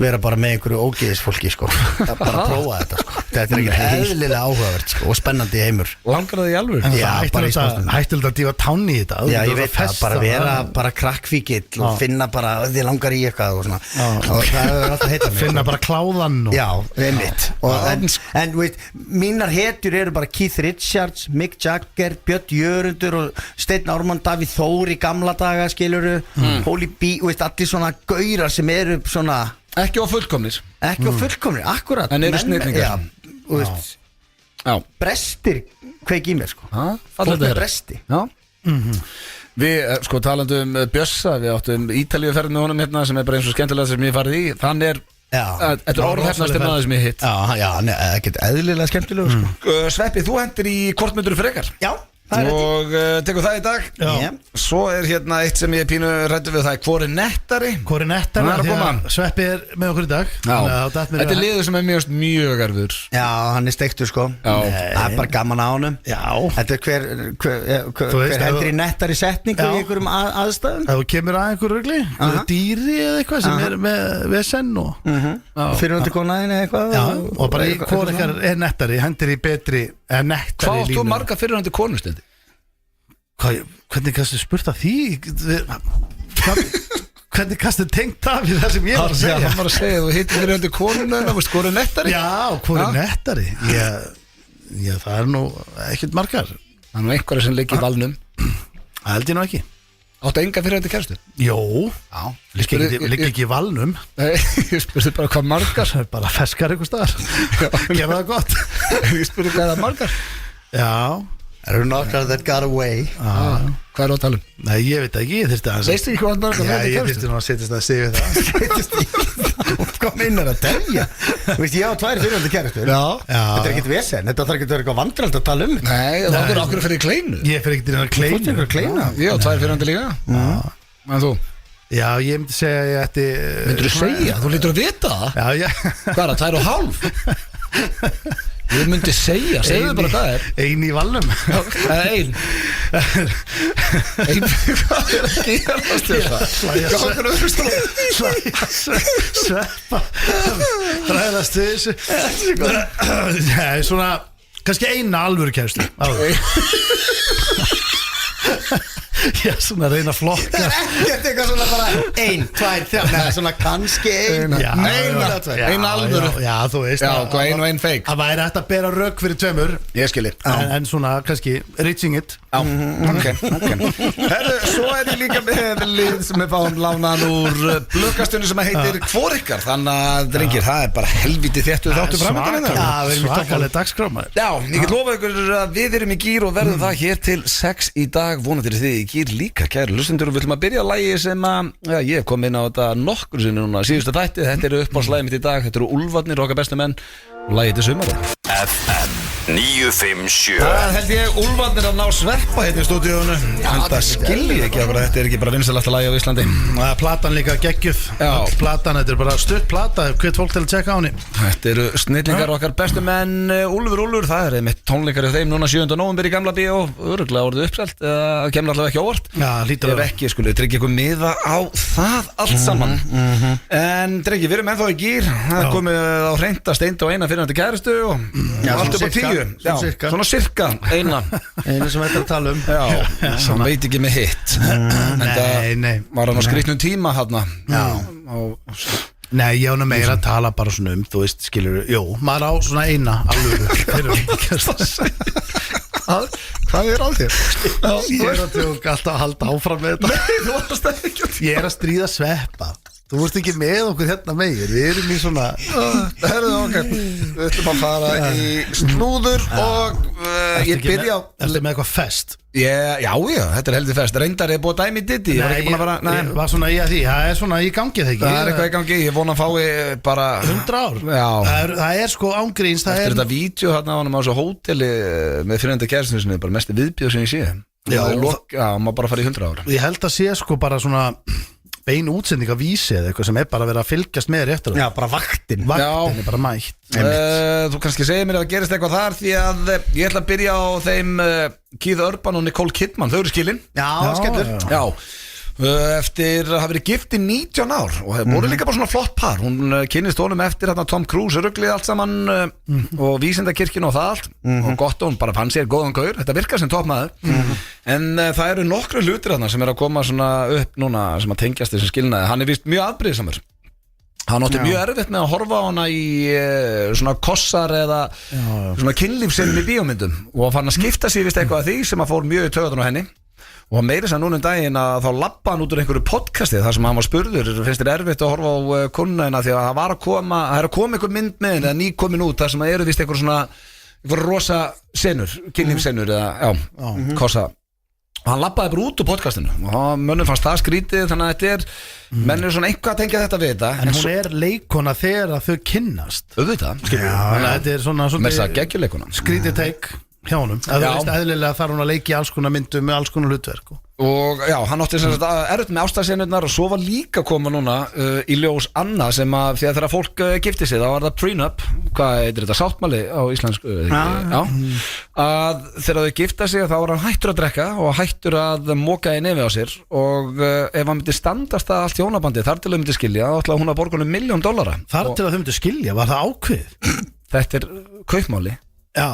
vera bara með einhverju ógeðisfólki sko. Bara að prófa þetta sko. Þetta er ekki eðlilega áhugavert sko, og spennandi heimur. Langar það í alveg? Já, bara í spástunum. Hættu að dífa tánni í þetta. Já, ég veit það, bara vera bara krakkfíkill og finna bara, þið langar í eitthvað og svona. Og það er alltaf heitar mig. Finna bara kláðan og... Já, einmitt. En veit, mínar hetjur eru bara Keith Richards, Mick Jagger, Björn Jörundur og Steinn Ármann, Davíð Þór í gamla daga, skilurðu, Holy B, veist, allir svona gaurar sem eru svona... Ekki á fullkomnir. Ekki á fullkomnir, akkurat. En eru snillingar. Já, veist, brestir kveik í mér sko. Fólk með bresti. Já. Við, sko, talandi Bjössa, við áttum Ítalíuferð með honum hérna sem er bara eins og skemmtilega sem ég farið í. Þann er, þetta er orðhefnast maður sem ég hitt. Já, ekkert eðlilega skemmtilega sko. Sveppi, þú hendur í kortmyndur frekar. Já. Og tekur það í dag. Já. Svo er hérna eitt sem ég pínu ræddu við, það er Hvor er nettari. Hvor er nettari, Hann er að koma. Sveppi er með okkur í dag. Þetta er liður sem er mjög erfur. Já, hann er steiktur sko. Það er bara gaman á honum. Já. Þetta er hver hendur í nettari setningu í einhverjum aðstæðum. Ef þú kemur að einhverju rugli, dýri eða eitthvað sem er með vesen og fyrirhundi konaðin eða eitthvað. Já, og bara hvor ekkar er nettari, hendur í betri nettari Hvað línu. áttu marga fyrirhundi konustendi? Hvernig kannstu spurt að því? Hvernig kannstu tengt af í það sem ég var að segja? Hann var að segja, þú hittir fyrirhundi konuna, hvor er nettari? Já, hvor er nettari? Já, það er nú ekkert margar. Það er nú einhverja sem liggur í valnum. Það held ég nú ekki. Áttu enga fyrirhundi kærustu? Jó, liggur ekki í valnum. Nei, ég spurði bara hvað margar. Það er bara feskar einhver staðar. Gera það gott. Ég spurði hvað það margar. Já. Það eru nokkar that got away. Hvað er á að tala um? Nei, ég veit ekki, ég þyrfti að... Veistu ekki hvað margar Já, ég þyrfti nú að setjast að segja það. Hvað meinar að telja? Þú veist, ég á 2 fyrirhundi kærustu. Já. Þetta er ekkert vesen, þetta þarf ekki að vera eitthvað vandrald að tala um. Nei, það er okkur að fyrir kleinu. Ég fer ekkert inn að kleinu. Þú fyrir að kleina? Ég á 2 fyrirhundi líka. En þú? Já, ég myndi segja að ég ætti... Myndur þú segja? Þú lítur að vita það? Já. Hvað er það, 2,5? Ég myndi segja, segðu bara hvað er. Ein í valnum. Ein. Hvað er að gerast þetta? Sveppa. Ræðast þessu. Nei, svona, kannski eina alvöru kærslu. Já, svona reyna að flokka. Það er ekkert eitthvað svona bara 1, 2, 3. Nei, svona kannski 1. Já, Eina alvöru. Já, þú veist. Já, hvað 1 og 1 fake. Það væri hægt að bera rök fyrir 2. Ég skilji. En svona, kannski, reaching it. Já, ok. Herru, svo er ég líka með lið sem er fáum lánaðan úr blökkastunni sem heitir Hvor ykkar. Þannig að, drengir, það er bara helviti þéttu þáttu framöndan. Svakaleg dagskrámaður. Já, ég get lofa ykkur að við erum í gír og verðum það hér til 6 í dag. Vonandi þið í gír líka, kæru hlustendur. Við ætlum að byrja að lagi sem að, já, ég hef komið inn á þetta nokkur sinni núna síðustu þætti. Þetta eru uppáhaldslægið mitt í dag. Þetta eru Úlfarnir, okkar bestu menn. Og lagið til sumarið. FM 957. Það held ég Úlfarnir að ná Sveppa hérna í stúdíónu. Þetta skilji ekki af þetta er ekki bara vinsalasta lagi á Íslandi. Það er platan líka geggjuð. Öll platan, þetta er bara stutt plata. Hvet fólk til að tjekka á henni. Þetta eru snillingar okkar bestu menn. Úlfur, það er einmitt tónleikar af þeim núna 7. nóvember í Gamla bíó. Örugglega orðið uppselt, það kemur allavega ekki á óvart. Já, lítur ef ekki, skulle tryggja ykkur miða á það allt saman. En drengi, við erum ennþá í gír. Það er komið á hreint að Steindu og eina fyrirhandi kærustu og allt upp á 10. Já, svona cirka eina sem þetta að tala um. Já, hann veit ekki með hitt. En það var hann á skrýtnum tíma hann. Nei, ég hana meira að tala bara svona þú veist, skilur, jú, maður á svona eina alvöru. Hvað er á þér? Ég er að tjóka alltaf að halda áfram með þetta. Nei, þú varst ekki að Ég er að stríða Sveppa. Þú vorst ekki með okkur hérna meir. Við erum í svona Herðu, ok, við ætlum að fara í slúður og ég byrja á Ertu með eitthvað fest? Já, þetta er heldur fest. Reyndar er búið að dæmi Diddy. Ég var svona í að því. Það er svona í gangi þegar ekki. Það er eitthvað í gangi, ég vona að fái bara 100 ár. Já. Það er sko ángríns. Eftir þetta vídeo hérna á hann á þessu hóteli með fyrirhandi kæristinu sinni, bara mesti viðbjóð sem ég sé. Já, maður bara fara í 100 ár. Ég held að sé sko bara svona bein útsending af vísi eða eitthvað sem er bara að vera að fylgjast með réttur. Já, bara vaktin er bara mætt. Þú kannski segir mér að gerist eitthvað þar því að ég ætla að byrja á þeim Keith Urban og Nicole Kidman, þau eru skilin. Já, skellur. Já, eftir að hafa verið gift í 19 ár og það voru líka bara svona flott par. Hún kynnist honum eftir Tom Cruise ruglið allt saman og vísindakirkjun og það allt og gott og hún bara fann sér góðan gaur, þetta virkar sem toppmaður en það eru nokkru hlutir þarna sem að koma svona upp núna sem að tengjast þessum skilnaði. Hann víst mjög afbrýðisamur. Hann átti mjög erfitt með að horfa á hana í svona kossar eða svona kynlífsinn í bíómyndum og fann að skipta sig vist eitthvað af því sem að fór mjög í taugarnar á henni og hann meiri sann núna daginn að þá labba hann út úr einhverju podcasti þar sem hann var spurður finnst þér erfitt að horfa á kunnuna því að það var að koma einhver mynd með henni eða ný komin út þar sem að eru vist einhver rosa senur, kynlífssenur eða kossa og hann labbaði bara út úr podcastinu og mönnum fannst það skrítið þannig að þetta menn eru svona eitthvað að tengja þetta við þetta en hún leikona þegar að þau kynnast auðvitað, þannig að þetta er svona með þess að geggjuleikona skrítið teik hjá honum að þú veist eðlilega þarf hún að leiki alls konar myndum með alls konar hlutverk og já, hann átti erfitt með ástarsenurnar og svo var líka koma núna í ljós annað sem að því að þegar fólk gifti sig þá var það prenup, hvað heitir þetta, sáttmáli á íslensku að þegar þau gifta sig þá var hann hættur að drekka og hættur að moka í nefi á sér og ef hann myndi standast að allt hjónabandi þar til þau myndi skilja þá ætlaði hún að borga $1 million þar til að þau myndi skilja, var það ákveð? Þetta kaupmáli Já,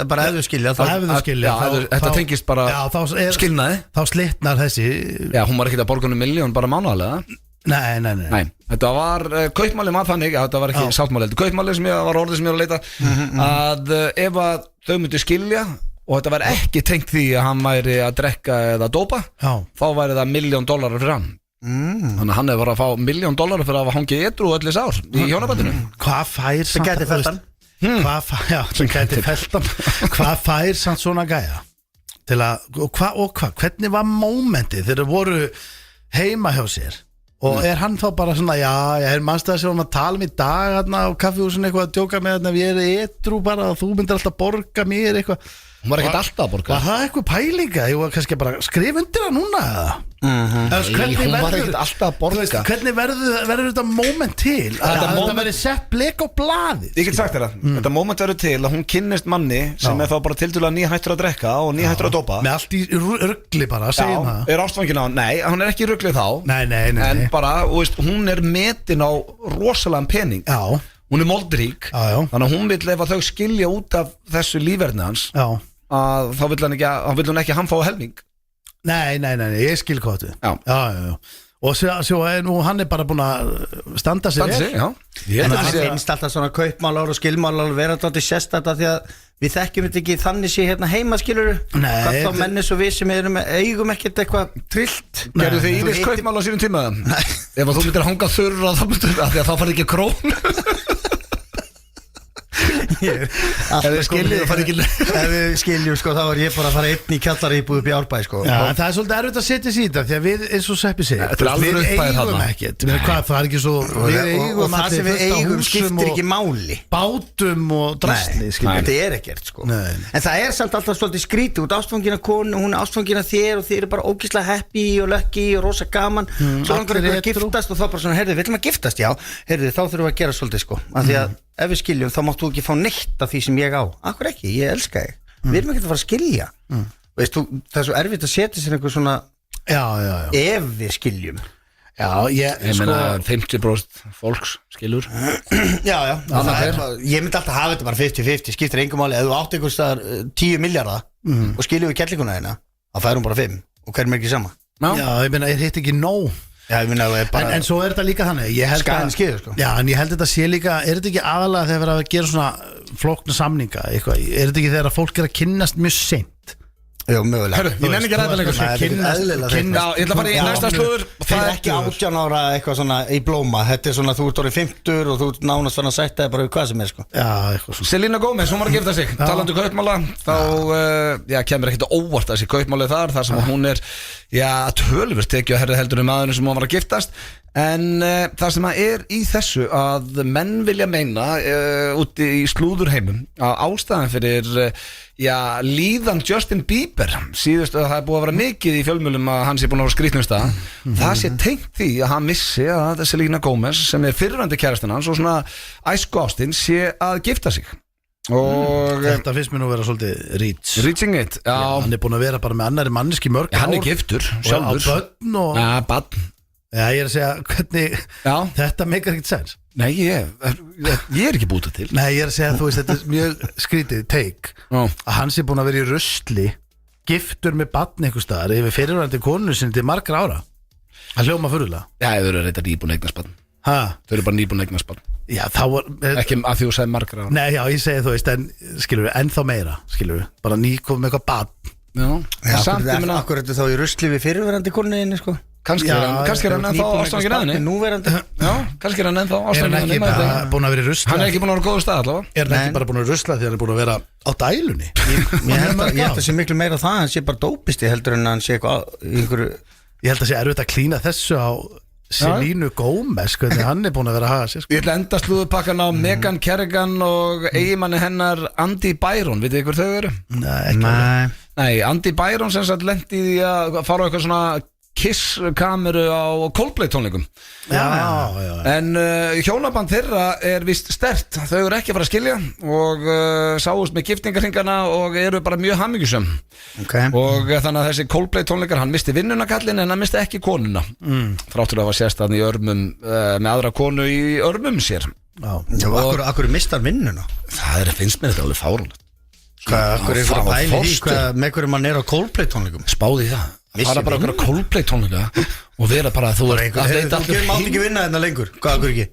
bara ef þau skilja þetta tengist bara skilnaði þá slitnar þessi já, hún var ekkert að borga $1 million bara mánuðarlega nei, þetta var kaupmáli maður þannig, þetta var ekki sáttmáli kaupmáli sem ég var orðið sem ég var að leita að ef að þau myndi skilja og þetta var ekki tengt því að hann væri að drekka eða dópa þá væri það $1 million fyrir hann þannig að hann hefur að fá $1 million fyrir að hafa hangið edrú öll þess ár í hjónabandinu hvað fær samt hvað fær samt svona gæja til að, og hvernig var mómentið þegar þau voru heima hjá sér og hann þá bara svona, ég er mannstæðar sem að tala um í dag hérna á kaffihúsinu eitthvað að djóka með hérna, við erum edrú bara og þú myndir alltaf borga mér eitthvað hún var ekkert alltaf að borga var það eitthvað pælinga, ég var kannski bara skrif undir það núna hún var ekkert alltaf að borga hvernig verður þetta moment til að þetta verður sett blik á blaði ég get sagt þér það, þetta moment verður til að hún kynnist manni sem er þá bara tildulega nýhættur að drekka og nýhættur að dópa með allt í ruggli bara, segjum það er ástfangin á hann, nei, hann er ekki í ruggli þá nei. En bara, hún er metin á rosalega pening hún er moldrík þannig að hún vil ef að þau skilja út af þessu lífverðni hans að þá vil hún ekki hann fá helming nei, ég skil hvað þetta já. Og svo nú hann er bara búin að standa sig vel en það finnst alltaf svona kaupmálar og skilmálar vera þetta sérstætt því að við þekkjum þetta ekki þannig sé hérna heima skilur hvað þá menni svo við sem eigum ekkert eitthvað trillt gerðu þið ílis kaupmál á sínum tíma ef þú myndir hanga þurra þá farið ekki krón ef við skiljum sko þá er ég bara að fara einn í kjallaríbúð upp í Árbæ sko en það er svolítið erfitt að setja sig í þetta því að við eins og Sveppi segir við eigum ekkert það er ekki svo og það sem við eigum skiptir ekki máli bátum og drastli þetta er ekkert sko en það er samt alltaf svolítið skrítið út ástfangina konu hún er ástfangina þér og þið eru bara ógeðslega happy og lucky og rosa gaman svo langar ykkur að giftast og þá bara svona heyrðu við ætlum að giftast já heyrðu þá þurfum við að gera svolítið sko af því að ef við skiljum þá máttu ekki fá neitt af því sem ég á akkur ekki, ég elska þig við erum ekki að fara að skilja veist þú, það er svo erfitt að setja sér einhver svona ef við skiljum ég meina 50% fólks skilur ég myndi alltaf hafa þetta bara 50-50 skiptir engum máli, ef þú átt einhvers staðar 10 miljardar og skiljum við kellinguna þeina þá færum bara 5 og hverjum er ekki sama ég meina, ég hitt ekki nóg en svo er þetta líka þannig skæðin skiður sko en ég held þetta sé líka er þetta ekki aðalega þegar við erum að gera svona flókna samninga eitthvað, er þetta ekki þegar að fólk er að kynnast mjög seint Jú, mögulega Hörru, ég nenni ekki að ræða lengur Ég ætla að fara í næsta slúður Það er ekki 18 ára eitthvað svona í blóma Þetta er svona, þú ert orðið 50 og þú ert nánast svona að sætta þig bara við hvað sem er sko. Selena Gomez, hún var að gifta sig Talandi kaupmála Þá kemur ekkert óvart að þessi kaupmáli þar sem hún er tölvist tekið að herra heldur maðurinn sem hún var að giftast En það sem er í þessu að menn vilja meina úti í slúðurheimum að ástæðan fyrir líðan Justin Bieber síðust að það er búið að vera mikið í fjölmjölum að hann sé búin að vera skrýtnum stað það sé tengt því að hann missi að Selena Gomez sem er fyrrverandi kærastan hans og svona æsku ástin sé að gifta sig Og Þetta finnst mér nú vera svolítið reach Reaching it, já, Hann er búin að vera bara með annari manneski mörg hann er giftur sjálfur. Og á börn og Ja, barn. Já, ég er að segja hvernig Já. Þetta meikar ekkert sens Nei, ég er ekki bútað til. Nei, ég er að segja, þú veist, þetta er mjög skrítið take Já. Að hann sé búin að vera í rusli Giftur með barn einhver staðar Yfir fyrirvændi konu sinni til margra ára Það hljóma fyrirlega Já, þau eru reyndar nýbúin að eignast barn. Ha? Þau eru bara nýbúin að eignast barn. Já, þá var Ekki að því þú sagði margra ára. Nei, já, ég segi þú veist, en skilur við, ennþá meira skilur við, bara nýkom með eitthvað barn Já, samt ég meina Akkur þetta þá í rusli við fyrirverandi konunni sko. Kannski er hann ennþá ástangin að henni. Núverandi Já, kannski er hann ennþá Er hann ástangin ekki að bara henni. búin að vera í rusla Hann er ekki búin að vera á góðu stað allavega. Er hann Nei. ekki bara búin að rusla því hann er búin að vera á dælunni Ég held að sé miklu meira það Hann sé bara dópisti heldur en hann sé eitthvað í einhverju Ég held að sé erfitt að klína þessu á Selínu Gómez, hvernig hann er búin að vera að haga sér sko. Ég ætla að enda slúðupakkan á Megan Kerrigan og eigimanni hennar Andy Byron. Vitið hver þau eru? Nei, ekki alveg. Nei, Andy Byron sem sagt lendi í því að fara á eitthvað svona Kiss-kameru á Coldplay tónleikum. Já. En hjónaband þeirra er vist sterkt. Þau eru ekki að fara að skilja og sáust með giftingarhringana og eru bara mjög hamingjusöm. Okay. Og þannig að þessi Coldplay tónleikar, hann misti vinnuna kallinn en hann misti ekki konuna. Þráttur að hafa sést hann í örmum með aðra konu í örmum sér. Já, akkur mistar vinnuna Finnst mér þetta alveg fáránlegt. Akkur er það var pæli í forstjóri. með hverju mann er á Coldplay tónleikum Spáði í það. Missi Fara bara okkur vinnuna? að Coldplay tónleika og vera bara þú Þú mátt ekki vinna þetta lengur Hvað akkur ekki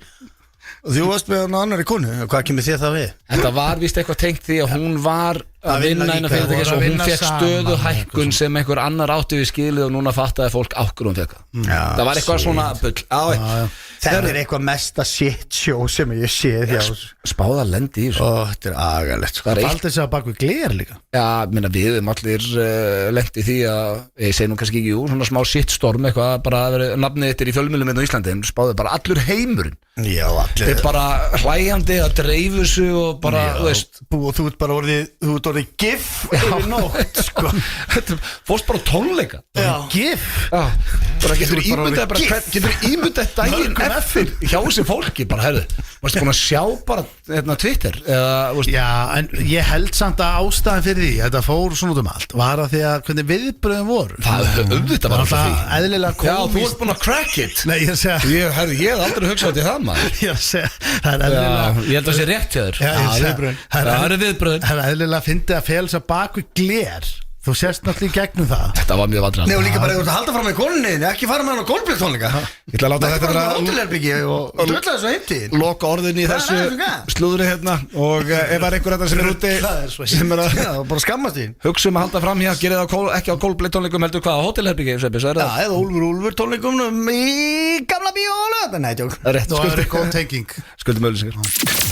Og þú varst með hann annari konu Hvað kemur þér það við Þetta var vist eitthvað tengt því að hún var að vinna innan fyrirtækis og hún fekk stöðu hækkun sem einhver annar átti við skilið og núna fattaði fólk ákkur hún fekk það var eitthvað svona bull Þetta er eitthvað mesta shit show sem ég sé þjá Spáða lendi í þessu Þetta er agalegt sko. Það er Það eitt faldi sig á bak við gler líka Já, minna við erum allir lendi því að ég segi nú kannski ekki svona smá shitstorm eitthvað bara að vera nafnið þetta í fjölmiðlum í Íslandi en spáðu bara allur heimurinn Já, allir Þetta er bara hlæjandi að dreifu sig og bara, þú veist Og þú ert bara orðið gif yfir nótt sko. Fórst bara á tónleika Gif Já, bara getur Þú ert bara orðið ímyndað ímyndað daginn eftir hjá þessi fólki bara, herðu, varstu búin að sjá bara Twitter eða, veist, Já, en ég held samt að ástæðan fyrir því Þetta fór svona út um allt Var að því að hvernig viðbröðum voru það auðvitað var alltaf því Eðlilega Já, þú komist ert búin að crack it Nei, ég er að segja Ég hef aldrei hugsað til það maður Ég er að segja Það er eðlilega Ég held að það sé rétt hjá þér Já, ég er að segja- viðbrögðin. Það Það eru viðbröðin Það er eðlilega fyndið að fela sig bak við gler Þú sérst náttúrulega í gegnum það Þetta var mjög vandræðalegt. Nei og líka bara þú ert að halda fram með konunni Ekki fara með hann á Coldplay tónleika Ég ætla að láta þetta vera hótelherbyggi og drölla þessu heimtíð loka orðin í Hvað er þessu það, hvað? slúðri hérna og ef það er einhver þetta sem er úti Það er svo sem er að Já, bara skammast þín hugsa að halda fram hér gerið það ekki á Coldplay tónleikum heldur hvað á hótelherbyggi Sveppi, svo er Já, það eða Úlfur tónleikum í gamla bíólu Nei, tjók rétt Þú er góð tenging skuldum auðlýsingar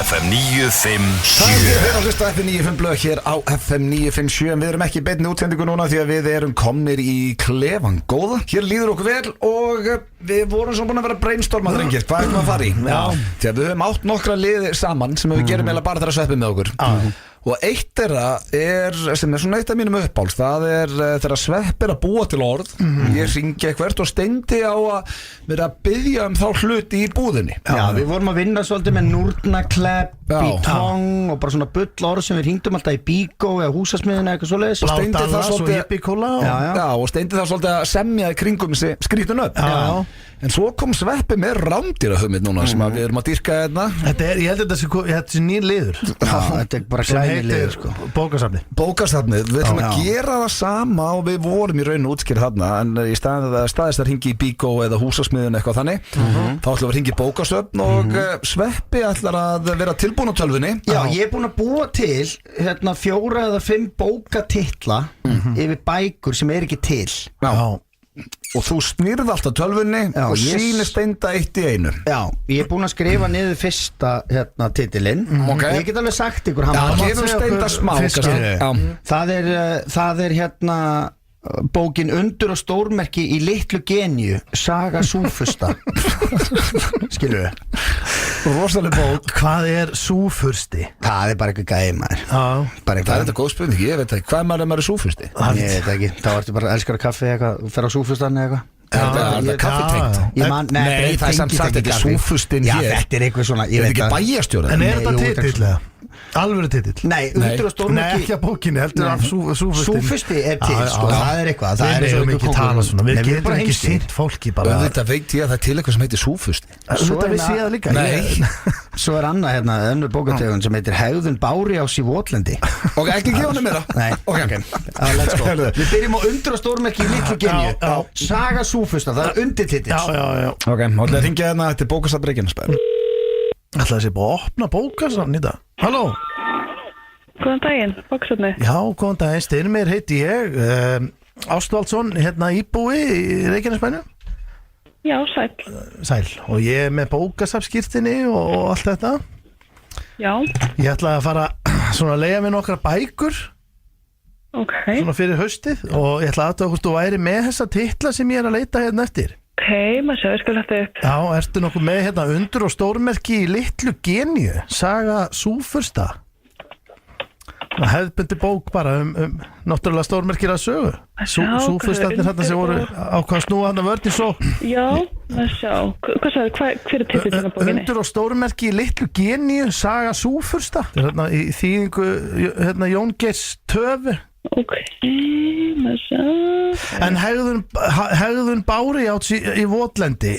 FM 957 Það er fyrir að hlusta FM 95 blöð hér á FM 957 en við erum ekki í beinni útsendingu núna því að við erum komnir í klefan góða. Hér líður okkur vel og við vorum svona búin að vera að brainstorma drengir, hvað ætlum að fara í? Já. Því að við höfum átt nokkra liði saman sem við gerum eiginlega bara þegar að Sveppi með okkur. Og eitt þeirra er, sem er svona eitt af mínum uppáls, það er þegar Sveppi er að búa til orð, ég ringi eitthvað og steindi á að vera að biðja þá hluti í búðinni. Já, við vorum að vinna svolítið með núrnaklepp, Já. bítong og bara svona bull orð sem við hringdum alltaf í bíkó eða húsasmiðuna eitthvað svoleiðis Og steindi það Bládallas og svolítið- hippikóla Já, já. Já, og steindi það svolítið að semja í kringum þessi skrítun upp. Já. En svo kom Sveppi með rándýra hugmynd núna sem að við erum að dýrka hérna. Ég held að þetta sé nýr liður Já, þetta er bara sem glænilegur heitir sko bókasafni Bókasafnið, við ætlum að Já. gera það sama og við vorum í raun og útskýr þarna en í staðist að ringi í bíkó eða húsasmiðun eitthvað þannig þá ætlum við að ringi í bókasöfn og Sveppi ætlar að vera tilbúin á tölvunni. Já, ég er búin að búa til 4 eða 5 bókatitla yfir bækur sem er ekki til Já. Og þú snýrð alltaf tölvunni Já, og ég- sýnir steinda eitt í einu. Já, ég er búin að skrifa niður fyrsta titilinn Ok. Ég get alveg sagt ykkur hann Já, bara- gefum steinda smá fyrst kannski. Já. Það er bókin Undur og stórmerki í litlu genju Saga Súfusta Skilur við Rosaleg bók Hvað er súfursti? Það er bara eitthvað gæði maður Já Bara Það er eitthvað þetta góð spurning, ég veit ekki, hvað er maður súfursti? Ég veit ekki, þá ertu bara elskar kaffi eitthvað, fer á súfustan eða eitthvað Er það kaffitengt? Nei, það er samt sagt þetta er sófustinn Já, hér. þetta er eitthvað svona Er þetta ekki bæjarstjóra? En er Nei, þetta jú, titill eða? Alvöru titill? Nei, undur og Nei, stórmerki ekki að bókinni, heldur af súfustin Súfusti er til, sko, það er eitthvað Við erum ekki tala svona, við Nei, getum bara ekki heimsbyggðir. sýnt fólki bara Þetta veit ég að það er til eitthvað sem heitir sófust Þetta vissi ég það líka Nei. Svo er annað hérna, önnur bókategun sem heitir Hegðun Bárujárns í Votlendi Og ekki gefa henni meira Nei, Ok. let's go Við byrjum á undur og stórmerki í litlu genju Já. Saga Súfusta, það er undirtitill Já Ok, þá ætla ég að ringja hérna Þetta er bókasafn Reykjanesbæjar Ætlaði að sé búið að opna bókasafn í dag Halló Góðan daginn, bókasafni. Já, góðan daginn, Styrmir heiti ég Ástvaldsson, hérna íbúi í Reykjanesbænum Já, sæll. Sæl, og ég er með bókasafnskírtinni og allt þetta Já, Ég ætlaði að fara svona að leiða með nokkra bækur ok. svona fyrir haustið og ég ætlaði að hvort þú væri með þessa titla sem ég er að leita hérna eftir Ok, maður sjá, ég skal þetta upp. Já, ertu nokkuð með hérna undur og stórmerki í litlu genju Saga Súfursta hefðbundi bók bara náttúrulega stórmerkir að sögu Súfurstarnir hérna sem voru ákvað snúa hérna vörn í svo Já, maður sjá. Hvað sagði, hver er titillinn á bókinni? Undur og stórmerki í litlu genju Saga Súfursta hérna í þýðingu hérna Jón Geirs Töfu Ok, maður sjá. En hegðun Bárujárns í Votlendi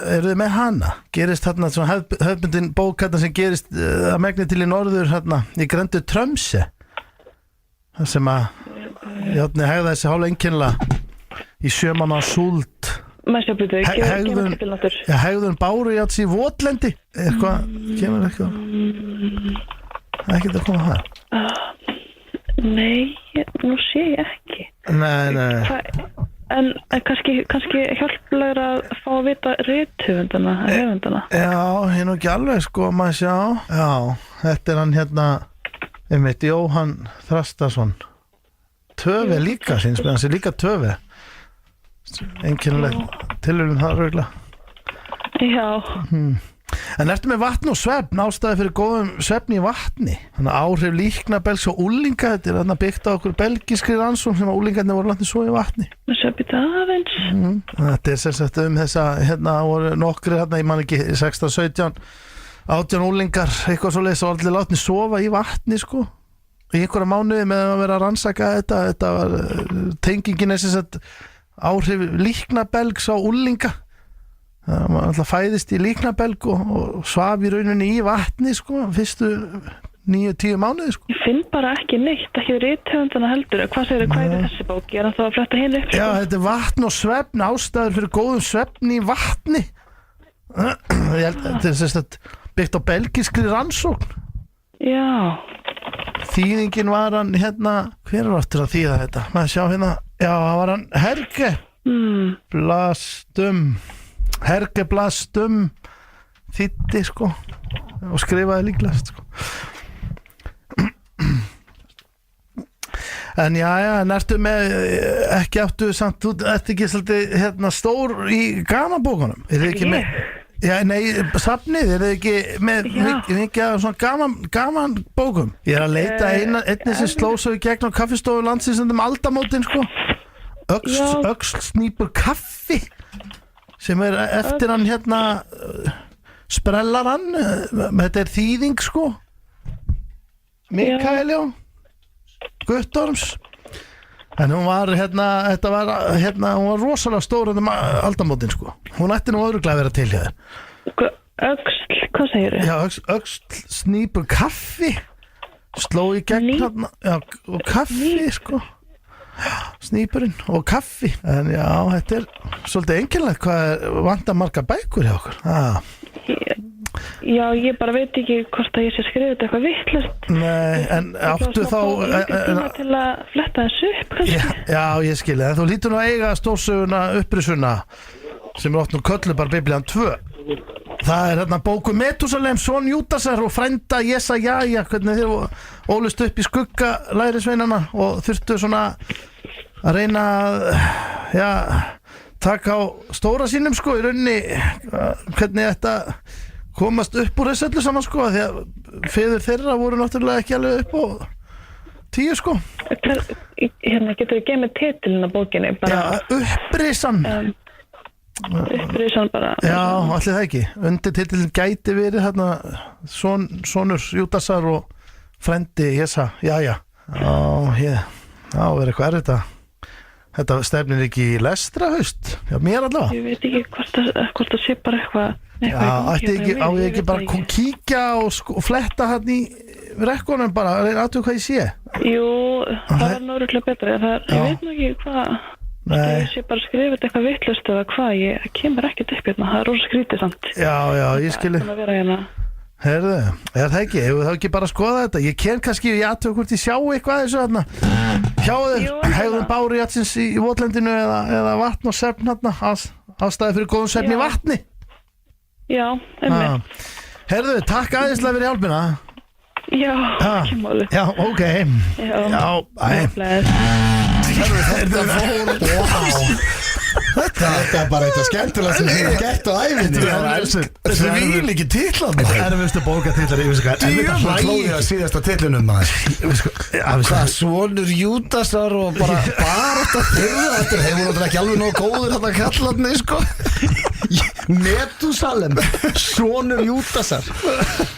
eru þið með hana? Gerist hérna svona hefðbundin bók hérna sem gerist að megni til í norður hérna í grendu Trömse það sem að Járni hegða þessi hálf einkennilega í sjömanna súld Maður sjá, byrju, gefum til náttúr. hegðun Bárujárns í Votlendi eitthvað, kemur eitthvað ekkert að koma það Nei, nú sé ég ekki. Nei En kannski hjálplegur að fá að vita rithöfundana, höfundana. Já, hérna ekki alveg sko, maður sjá Já, þetta er hann hérna einmitt Jóhann Þrastason Töfi líka, síns með hans er líka Töfi einkennileg tilhörun það rögla Já, En ertu með vatn og svefn, ástæði fyrir góðum svefni í vatni Þannig að áhrif líknabelgs og úlinga Þetta er þarna byggt á okkur belgískri rannsókn sem að úlingarnir voru látið svo í vatni maður sjá, byrju aðeins. Þetta er sem sagt þessa, hérna voru nokkri hérna, ég man ekki 16, 17 18 úlingar, eitthvað svo leiðis og allir látni sofa í vatni sko í einhverja mánuði með að vera að rannsaka þetta var tengingin er sem sagt áhrif líknabelgs á úlinga það var alltaf fæðist í líknabelg og svaf í rauninni í vatni sko, fyrstu 9-10 mánuði sko. Ég finn bara ekki neitt, ekki rithöfundana heldur. Hvað segir þau, hvað er þessi bók? Ég er að fletta hérna upp. Já, þetta er vatn og svefn, ástæður fyrir góðum svefni í vatni Ég held að þetta er sem sagt byggt á belgískri rannsókn Já, Þýðingin var hann hérna hver var aftur að þýða þetta? Maður sjá hérna, já, það var hann Herge Blastum Herge Blastum þýddi sko og skrifaði líklegast sko En já, en ertu með ekki áttu samt, þú ert ekki svolítið hérna stór í gamanbókunum er þið ekki með Já, nei, safnið, er þið ekki með mikið af svona gaman bókum Ég er að leita einni sem sló svo í gegn á kaffistofu landsins um aldamótin sko Öxl snýpur kaffi sem er eftir hann hérna sprellar hann þetta er þýðing sko Mikael já Guttorms en hún var hérna þetta var hérna hún var rosalega stór aldamótin sko hún ætti nú öðruglega að vera til hjá þér Öxl, hvað segir þau? Já, öxl snýpur kaffi sló í gegn hérna já, og kaffi sko snýpurinn og kaffi en já, þetta er svolítið einkennilegt hvað vantar marga bækur hjá okkur Já, ég bara veit ekki hvort að ég sé skrifa þetta eitthvað vittlust Nei, en áttu þá til að fletta þessu upp kannski Já, ég skilji, en þú lítur nú að eiga stórsöguna upprisuna sem er oft nú köllu bara Biblían 2 Það er hérna bóku Metúsalem, son Júdasar og frænda Jesajaja hvernig þeir ólust upp í skugga lærisveinana og þurftu svona að reyna að taka á stóra sínum sko í rauninni hvernig þetta komast upp úr þessu öllu saman sko því að feður þeirra voru náttúrulega ekki alveg upp á 10 sko Hérna, getur þið gefið með titilinn á bókinni bara Já, upprisan Upprisan bara Já, allir það ekki. Undir titilin gæti verið hérna sonur Júdasar og frendi Jessa. Jæja. Já, verið eitthvað erfitt að þetta stefnir ekki í lestra haust. Já, mér allavega. Ég veit ekki hvort það sé bara eitthvað Já, ætti ekki, á ég ekki bara að kíkja og fletta hann í rekkunum bara, aðtöku hvað ég sé. Jú, það var náttúrulega betra. Ég veit nú ekki hvað. Ég sé bara skrifið eitthvað vitlaust eða hvað. Ég kemur ekkert upp hérna. Það rosa skrítið samt. Já, ég skilji. Það er að vera hérna. Herðu, það ekki, hefur það ekki bara að skoða þetta? Ég ken kannski, ég aðtöku hvort ég sjá eitthvað þessu þarna. Hjá þér, hegðum bári jatsins í votlendinu eða vatn og svefn þarna, ástæði fyrir góðum svefn í vatni. Já, einmitt. Herðu, takk aðeinslega fyrir hjálpina. Já, ekki máli. Já, ok. Þetta fór. Þetta er bara eitthvað skemmtilega sem ég hef gert á æfinni. Þessi vil ekki titla Það er viðstu bókatitlar Djöfull að síðasta titlunum maður Svonur Júdasar og bara þetta þeirra Þetta hefur náttúrulega ekki alveg nóg góður Þetta kallarni sko Metusalem Svonur Júdasar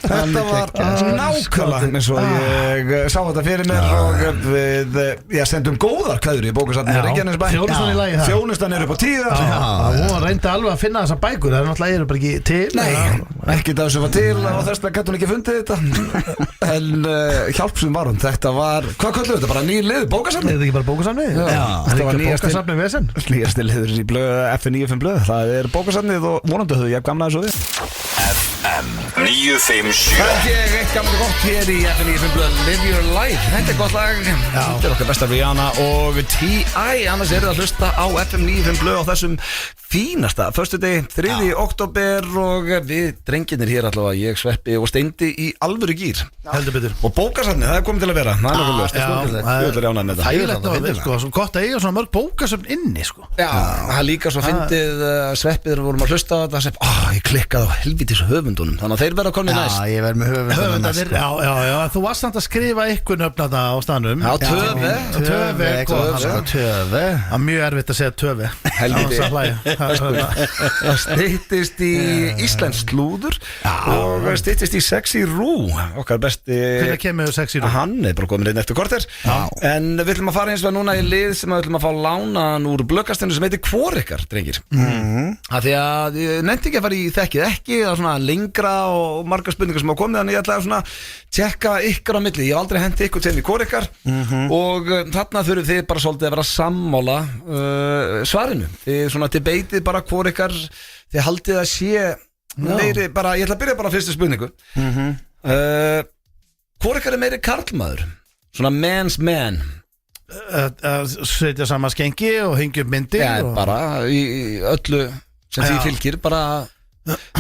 Þetta var nákvæmlega eins og ég sá þetta fyrir mér og við sendum góðar kveður í bókasafninu Reykjanesbæ Þjónustan er upp á 10 Hún reyndi alveg að finna þessar bækur Það er náttúrulega eru bara ekki til Nei, ekki það sem var til og þess vegna gæti hún ekki fundið þetta En hjálpsum var hún Þetta var, hvað kölluðu þetta? Bara nýr lið, bókasafni? Er þetta ekki bara bókasafni? Já, þetta var bókasafni vesen Nýjasti liður í F95 blöð Það er bókasafnið og vonandi höfðu ég gamla þessu við FM 957 Það er ekki eitt gamla gott hér í F95 blöð Live Your Life Þetta er gott lag Þetta er okkar besta Rihanna og T.I. Annars er það að hlusta á FM95 blöð á þessum fínasta föstudegi 3. október og við drengirnir hér allavega ég Sveppi og Steindi í alvöru gýr Heldur betur og bókasafni, það er komið til að vera það er nokkuð löst Það er þetta sko, svo gott að eiga svona mörg bókasafn inni sko Já, það er líka svo fyndið Sveppir vorum að hlusta á þetta sem, ég klikkaði á helvítis höfundunum þannig að þeir verða komið næst Já, ég verð með höfundunum Já, þú varst samt að skrifa ykkur nöfna það á staðnum Já, Töfi Það er mjög erfitt að segja töfi Helvíti Það styttist í Íslensk slúður og styttist í Sexy Rú okkar besti Hvernig kemur Sexy Rú? Hann er bara komin inn eftir korter en við ætlum að fara eins og núna í lið sem við ætlum að fá lánan úr blökkastinu sem heitir Hvorykkar, drengir af því að ég nefndi ekki að fara í þekkið ekki það er svona lengra og margar spurningar sem hafa komið þannig ég ætla að svona tjekka ykkur á milli ég hef aldrei hendi ykkur til í Hvorykkar og þarna þurfum þið bara svolítið að vera sammála svarinu þið svona debatið bara Hvorykkar þið haldið að sé meiri bara, ég ætla að byrja bara á fyrstu spurningu Hvorykkar er meiri karlmaður svona man's man setja saman skengi og hengja upp myndir bara í öllu sem því fylgir bara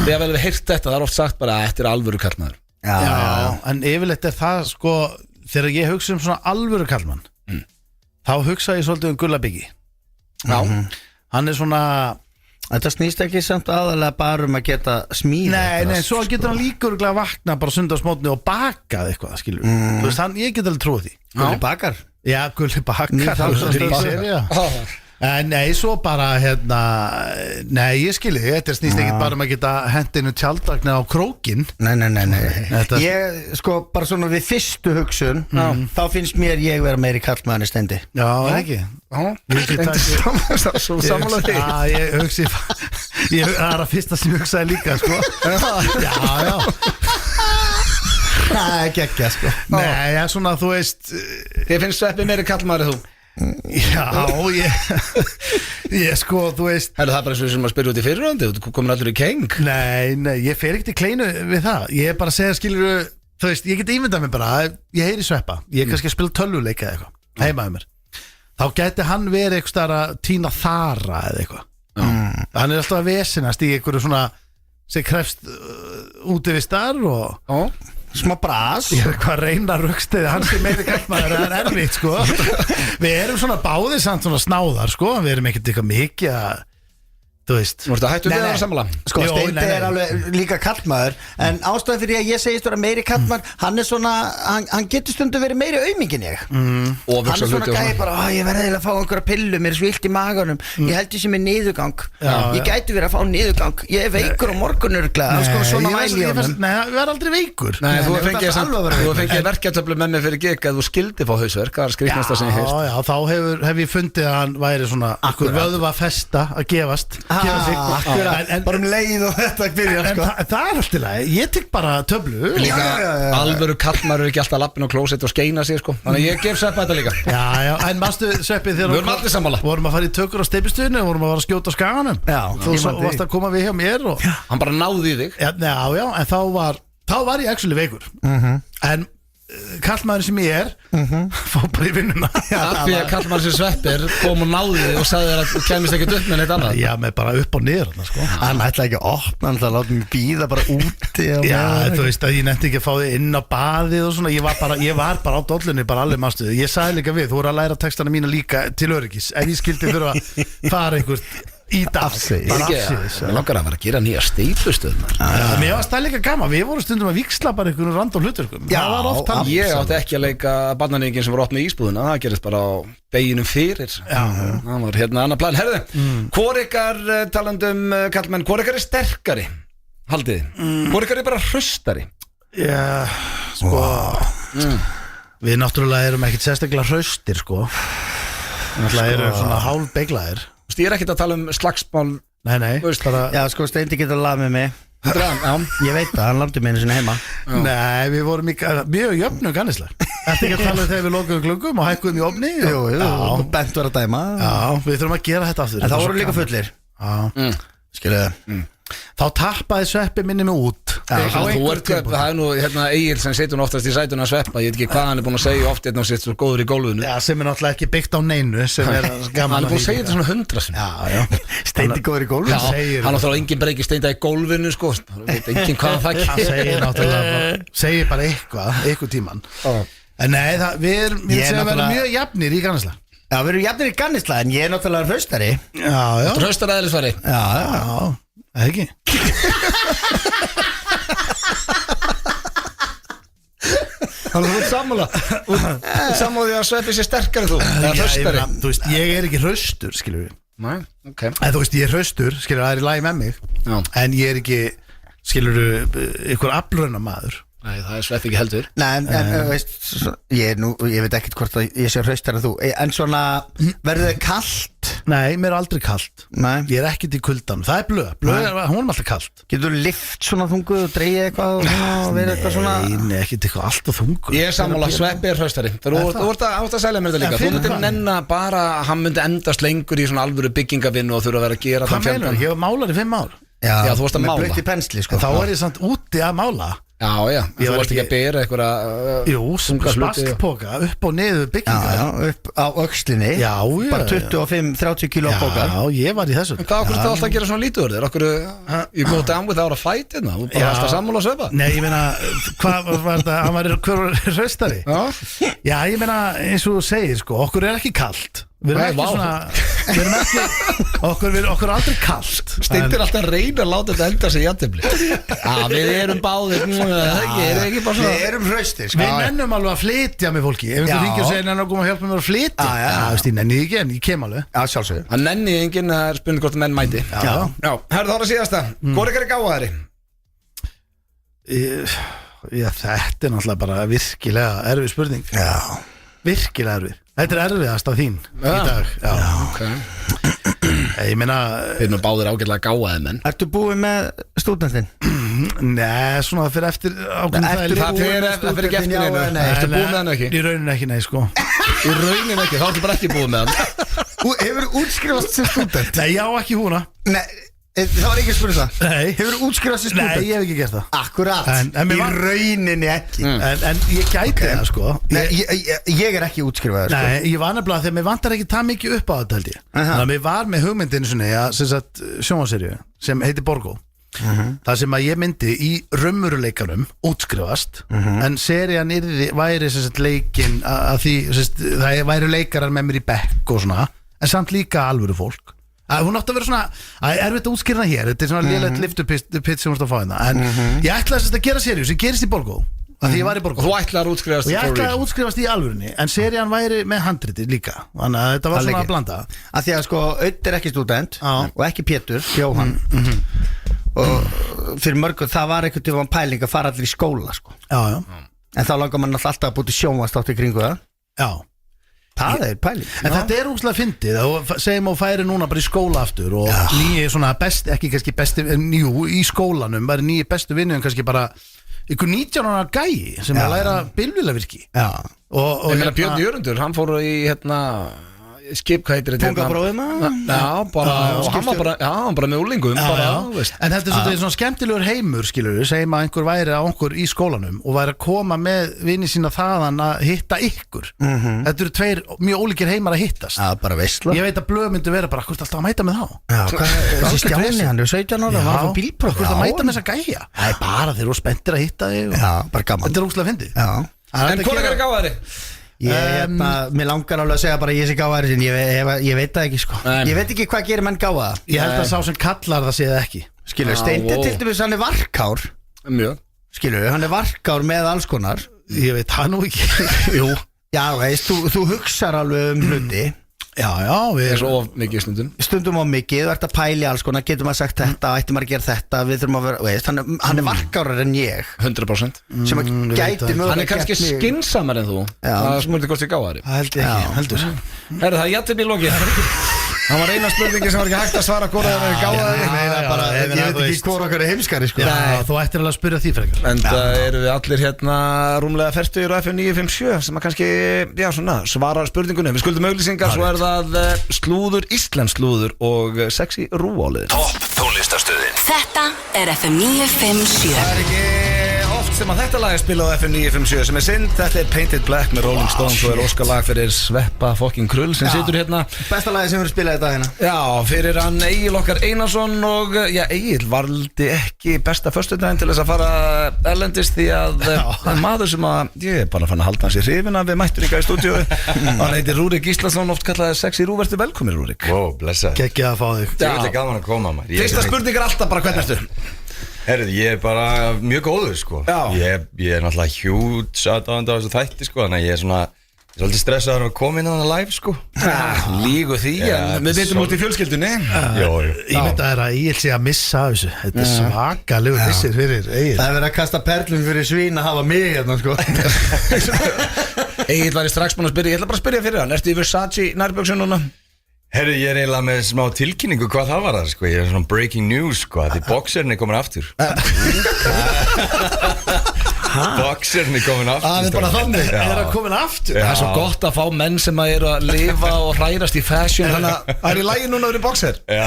þegar vel við heyrt þetta það er oft sagt bara að þetta er alvöru karlmaður en yfirleitt er það sko þegar ég hugsa svona alvöru karlmann þá hugsa ég svolítið Gullabyggi hann er svona Þetta snýst ekki samt aðalega bara að geta smíða Nei, svo getur hann líka örgulega vakna bara sundarsmótni og bakað eitthvað, skilur Þú veist, ég get alveg trúið því Gulli bakar Já, Gulli bakar Nei, svo bara, nei, ég skilji þetta snýst ekki bara að geta hendinu tjaldagna á krókin Nei Ég, sko, bara svona við fyrstu hugsun þá finnst mér ég vera meiri karlmaður en Steindi Já, ekki Svo samanlega þig ég hugsi það er að fyrsta sem ég hugsaði líka, sko Já Það er geggja, sko Nei, svona, þú veist Ég finnst Sveppi meiri karlmaður en þú Já, ég sko, þú veist Er það bara eins og sem að spyrja út í fyrirhandi Þú komin allir í keng Nei, ég fer ekkert í kleinu við það Ég er bara að segja, skilur þú veist, ég get ímyndað mér bara Ég heyri Sveppa, ég er kannski að spila tölvuleika eða eitthvað heimaðu mér Þá gæti hann verið eitthvað starf að týna þara eða eitthvað Hann er alltaf að vesinast í einhverju svona sem krefst útivistar og smá bras Ég er hvað reyna rökstiði hans er meiri kallmaður það er erfitt sko Við erum svona báðir samt svona snáðar sko Við erum ekkert eitthvað mikið að þú veist. Þú ert að hættu við Nei, að sammála. Sko, Jó, Steindi nei. er alveg líka kallmaður. En ástæðan fyrir að ég segist vera meiri kallmaður, hann er svona, hann getur stundu verið meiri aumingin ég. Og Hann er svona gæði bara, ég verði eiginlega að fá einhverja pillu, mér er svo illt í maganum, ég held ég sem er niðurgang, ég gæti verið að fá niðurgang, ég er veikur á morgunurglega, alls konar svona væli á honum. Nei, ég verð aldrei veikur. Nei, þú Nei, fengið þetta er alveg að vera þú fengið verkeftöflu með mig fyrir gig að þú skildi fá hausverk, það er skrýtnasta sem ég heyrst. Já, þá hef ég fundið að hann væri svona einhver vöðva festa að gefast En Bara leið og þetta byrjar, sko. það er alltaf leið, ég tek bara töflu Líka alvöru kallmar eru ekki alltaf lappin á klósett og skeina sig sko. Þannig að ég gef Sveppa þetta líka. Já, en mástu Sveppi þegar Við vorum allir sammála. vorum að fara í tökur á steypistöðinu, vorum að fara að skjóta á skaganum Já, Þú ég man því. varst að koma við hjá mér og Hann bara náði í þig. Já, en þá var ég actually veikur En kallmaður sem ég fór bara í vinnuna Af því að kallmar sem Sveppir kom og náði þig og sagði þér að þú kemist ekkert upp með neitt annað. Já, með bara upp og niður þarna, sko. Hann ætlaði ekki að opna, hann ætlaði að láta mig bíða bara úti Já, þú veist að ég nefndi ekki að fá þig inn á baðið og svona, ég var bara á dollunni, bara alveg mástuð, ég sagði líka við, þú voru að læra textana mína líka til öryggis, ef ég skildi þurfa að fara einhvert í dag, Afsegis. bara Ekki, afsýðis Mér langar að vera að gera nýja steypustöðnar. Mér var stæð líka gaman, við vorum stundum að víksla bara einhvern random hlutverkum, það var oft hann Ég átti ekki að leika barnanýgin sem var opnið í ísbúðuna. Það gerist bara á deginum fyrir. Það var hérna annar plan. Herðu, hvor ykkar talandum kallmenn, hvor ykkar er sterkari? Haldið þið? Hvor ykkar er bara hraustari? Já, sko Við náttúrulega erum ekkit sérstaklega hraustir, sko Náttúrulega erum svona hálfbeiglaðir Þú veist, ég er ekkert að tala um slagsmál. Nei, Þú veist, bara Já, sko, Steindi getur að laga með mig. Já, Ég veit það, hann landi mig einu sinni heima. Nei, við vorum mjög jöfnum gannislega Ertu ekki að tala um þegar við lokuðum gluggum og hækkuðum í ofni? Jú, Já, bent var að dæma. já, við þurfum að gera þetta aftur En þá voru líka fullir. Já, Skiluðu. þá tappaði Sveppi minni mig út þú ert, það er nú hérna Egil sem situr nú oftast í sætuna að Sveppa. Ég veit ekki hvað hann er búin að segja oft hérna og sitt svo góður í gólfinu. Já, sem er náttúrulega ekki byggt á neinu sem er gaman Hann er búin að segja þetta svona 100 sinni. Já, Steindi góður í gólfi. Já, segir hann átti á engin breyki steinda í gólfinu sko. Það veit engin hvað það hann segir náttúrulega segir bara eitthvað tíman En nei, við Ég er séum að vera náttúrulega- mjög jafnir í gannislega Já, við erum jafnir í gannisla, en ég er náttúrulega hraustari. Já, Tröstar eðlisfari. já, eða ekki Þannig að þú ert sammála. Sammála því að Sveppi sé sterkari þú. Eða Já, ég hraustari. meina, þú veist, ég er ekki hraustur, skilur við Nei, ok. En þú veist, ég er hraustur, skilur, það er í lagi með mig Já. En ég er ekki, skilur, ykkur aflrauna maður Nei, það er Sveppi ekki heldur. Nei, en veist, ég veit ekkert hvort að ég sé hraustari en þú. En svona, verður þið kallt? Nei, mér er aldrei kalt Nei. Ég er ekkert í kuldan, það er blöð hún er alltaf kalt Getur þú lift svona þunguð og dreigið eitthvað og verið eitthvað svona? Nei, ekkert eitthvað alltaf þungur Ég er sammála, Sveppi er hraustari. Þú ert að selja mér þetta líka. En Þú fyrir myndir hvað? nenna bara að hann myndi endast lengur í svona alvöru byggingavinnu og þurfa að vera að gera Hvað meinar, ég hef málar í 5 ár Já, þú varst að með mála. blökt í pensli, sko. Þá er ég samt úti að mála Já, Ég þú var varst ekki að bera einhverja Jú, þunga hluti. spaskpoka upp og niður Já, byggingar já, upp á öxlinni. Já, já, Bara já. 25-30 kíló bókar. Já, ég var í þessu En hvað okkur er það alltaf að gera svona lítið úr þér? Okkur, you go down without a fight hérna. Þú bara Já. alltaf sammála Sveppa. Nei, ég meina, hvað var þetta, hann var hver hraustari? Já. Já, ég meina, eins og þú segir, sko, okkur er ekki kalt Við erum Nei, ekki vá. svona, við erum ekki, okkur er aldrei kalt Steindir alltaf að reyna að láta þetta enda sig í jafntefli. Já, við erum báðir. Ég er ekki bara Við svona. erum hraustir, sko. Við nennum alveg að flytja með fólki Ef einhver Já. ringi og segir nennar að koma að hjálpa mér að flytja Já, já. veist, ég nenni því ekki en ég kem alveg Já, sjálfsögðu. Það nenni enginn, það er spurning hvort að menn mæti. Já. Já, herðu þá er það síðasta. Hvor ykkar er gáðari? Já, þetta er náttúrulega bara virkilega erfið spurning Já. Virkilega erfið Þetta er erfiðast af þín í dag Já. Ok. Ég meina, Þeir eru nú báðir ágætlega gáðaði menn. Ertu búið með stúdentinn? neð, svona það fyrir eftir ákveðin Eftir- Það fer ekki eftir Já, neinu. nei. Ertu búið með hann ekki? Í rauninni ekki, nei, sko Í raunin ekki, þá ertu bara ekki búið með hann. Hefur útskrifast sem stúdent? Nei, já, ekki húna Nei, það var ekki að spyrja það. Nei, Hefur útskrifast sem nei, stúdent? ég hef ekki gert það Akkurat, En mér í var- rauninni ekki. En ég gæti það, sko Nei, ég er ekki útskrifaður, sko. Nei, ég var nefnilega þegar mér vantar ekki það mikið upp á þetta held ég Aha. Þannig að mér var með hugmyndinu svona sem sagt sjónvarserju sem heitir Borgó Það sem að ég myndi í raunveruleikanum útskrifast en serían væri sem sagt leikin að því sem sagt, það væri leikarar með mér í bekk og svona en samt líka alvöru fólk Hún átti að vera svona, erfitt að útskýrna hér. Þetta svona lélegt liftupit sem hún átti að fá hérna. En ég ætlaði að gera seríu sem gerist í Borgó, af því ég var í Borgó. Og þú ætlaði að útskrifast Og ég ætlaði að útskrifast í alvörunni, en serían væri með handriti líka. Þannig að þetta var svona að blanda. Af því að sko, Ödd er ekki stúdent og ekki Pétur, Jóhann. Og fyrir mörgum, það var einhvern tímann pæling að fara allir í skóla, sko. Já. En þá langar mann alltaf að búti sjónvastátt í kringu það. Já. Það er pæling. En þetta er úrslega fyndið og segjum að færi núna bara í skóla aftur og nýji svona best, ekki kannski besti, í skólanum væri nýji bestu vinnu en kannski bara ykkur 19 ára gæi sem er að læra bylvilavirki. Já. Og Ég meina Björn Jörundur, hann fór í skip, hvað heitir þetta? Pungabróðum Já, bara, og hann var bara með úlingum veist. En þetta er svona skemmtilegur heimur, skilur við, segjum að einhver væri á okkur í skólanum og væri að koma með vini sína þaðan að hitta ykkur. Þetta eru tveir mjög ólíkir heimar að hittast. Já, bara veistla. Ég veit að blöð myndi vera bara, hvort alltaf að mæta með þá. Já, þessi Stjáni, hann er 17 ára, hann var á bílpróf. Hvort að mæta með þessa gæja. Það er bara þeir eru spenntir að hitta þig. Já, bara gaman. Þetta er óslega fyndið. En hvað er gáðari? Mér langar alveg að segja bara ég sé gáðari en ég veit það ekki sko. Ég veit ekki hvað gerir menn gáða. Ég held að sá sem kallar það sé það ekki. Skilur, Steindi til dæmis hann er varkár. Mjög. Skilur, hann er varkár með alls konar. Ég veit það nú ekki. Jú. Já, veist, þú hugsar alveg hluti. Já, við erum svo of mikið stundum of mikið, þú ert að pæli alls konar, getur maður sagt þetta, ættum maður að gera þetta, við þurfum að vera, veist, hann er varkárar en ég 100% sem að gæti mögulega. Hann er kannski skynsamar en þú. Það smurði hvort þið gáðari. Það held ég ekki, heldur. Herru, það er jættið í lokið. Það var eina spurningi sem var ekki hægt að svara hvort það er gáðari. Ég veit ekki hvort okkar er heimskari sko. Já, þú ættir alveg að spyrja því frekar. En það eru við allir hérna rúmlega fertugir á FM 957 sem að kannski, svara spurningunum. Við skuldum auglýsingar, svo er það slúður, íslensk slúður og sexy rúáliðin. Topp tónlistarstöðin. Þetta er FM 957. Það er ekki oft sem að þetta lag er spilað á FM 957 sem er synd. Þetta er Painted Black með Rolling Stones og er óskalag fyrir Sveppa fucking Krull sem situr hérna. Besta lagi sem við spilað þetta hérna. Já, fyrir hann Egil okkar Einarsson og Egil valdi ekki besta föstudaginn til þess að fara erlendis því að maður sem að ég er bara fann að halda hans í hrifina við mættur ykkar í stúdíu. Hann heitir Rúrik Gíslason, oft kallaði sexy Rú. Vertu velkomin Rúrik. Wow, blessa. Geggjað að fá þig. Ég vil gaman að koma maður. Fyrsta spurning er alltaf bara hvernig ertu? Herðu, ég er bara mjög góður sko. Ég er náttúrulega hjút aðdáandi á þessu þætti sko. Þannig að ég er svona svolítið stressaður að koma inn á það live sko. Lígu því, en við veitum út í fjölskyldunni. Jó. Ég veit að Egil sé að missa þessu. Þetta er svakalegur missir fyrir Egil. Það er verið að kasta perlum fyrir svín að hafa mig hérna sko. Egil var strax búin að spyrja, ég ætla bara að spyrja fyrir hann. Ertu í Versace nærböksun núna? Herru, ég er eiginlega með smá tilkynningu hvað það var það sko. Ég er svona breaking news sko. Því boxerinn er komin aftur. Boxerinn er komin aftur. Það er bara þannig, er að komin aftur. Það er svo gott að fá menn sem eru að lifa og hrærast í fashion. Þannig að það er í lagi núna að vera í boxer. Já,